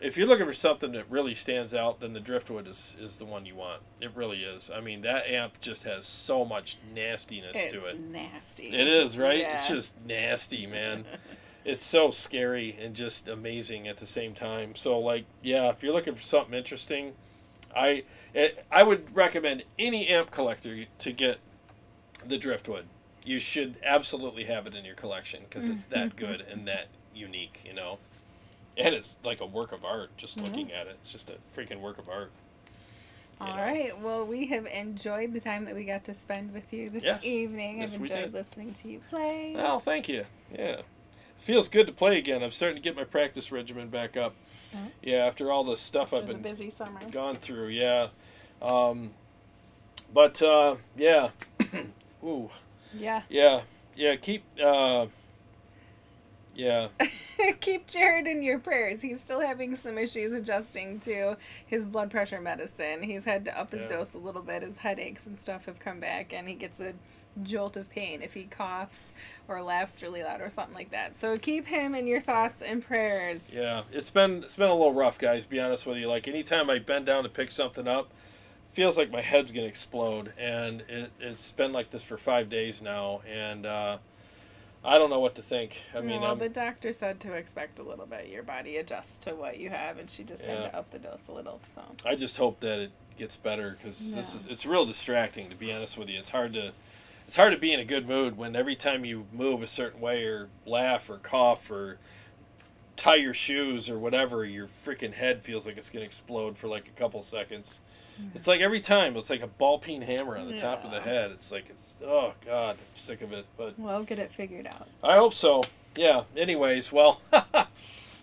If you're looking for something that really stands out, then the Driftwood is the one you want. It really is. I mean, that amp just has so much nastiness to it. It's nasty. It is, right? Yeah. It's just nasty, man. It's so scary and just amazing at the same time. So, like, yeah, if you're looking for something interesting, I would recommend any amp collector to get the Driftwood. You should absolutely have it in your collection because it's that good and that unique, you know. And it's like a work of art, just looking at it. It's just a freaking work of art. All right. Well, we have enjoyed the time that we got to spend with you this evening. Yes, I've enjoyed listening to you play. Oh, thank you. Yeah. Feels good to play again. I'm starting to get my practice regimen back up. Yeah, after all the stuff I've been busy summer gone through, yeah. But yeah. Ooh. Yeah. Yeah. Yeah, keep yeah. Keep Jarrod in your prayers. He's still having some issues adjusting to his blood pressure medicine. He's had to up his dose a little bit. His headaches and stuff have come back, and he gets a jolt of pain if he coughs or laughs really loud or something like that. So keep him in your thoughts and prayers. Yeah, it's been a little rough, guys, to be honest with you. Like, anytime I bend down to pick something up, feels like my head's gonna explode, and it's been like this for 5 days now, and I don't know what to think. I mean, well, the doctor said to expect a little bit. Your body adjusts to what you have, and she just had to up the dose a little. So I just hope that it gets better, because it's real distracting, to be honest with you. It's hard to be in a good mood when every time you move a certain way or laugh or cough or tie your shoes or whatever, your freaking head feels like it's going to explode for like a couple seconds. It's like every time, it's like a ball peen hammer on the top of the head. It's like, oh, God, I'm sick of it. But we'll get it figured out. I hope so. Yeah, anyways, well,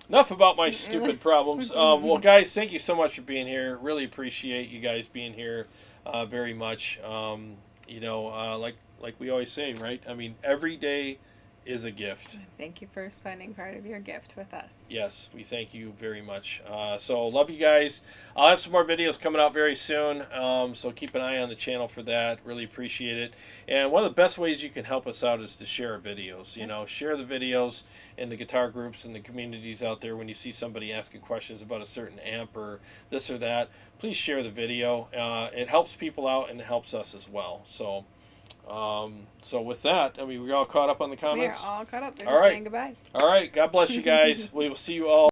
enough about my stupid problems. Well, guys, thank you so much for being here. Really appreciate you guys being here very much. You know, like we always say, right? I mean, every day is a gift. Thank you for spending part of your gift with us. Yes, we thank you very much. So love you guys. I'll have some more videos coming out very soon, so keep an eye on the channel for that. Really appreciate it. And one of the best ways you can help us out is to share our videos. You know, share the videos in the guitar groups and the communities out there. When you see somebody asking questions about a certain amp or this or that, please share the video. It helps people out and it helps us as well. So with that, I mean, we're all caught up on the comments. We're all caught up. They're just saying goodbye. All right. God bless you guys. We will see you all.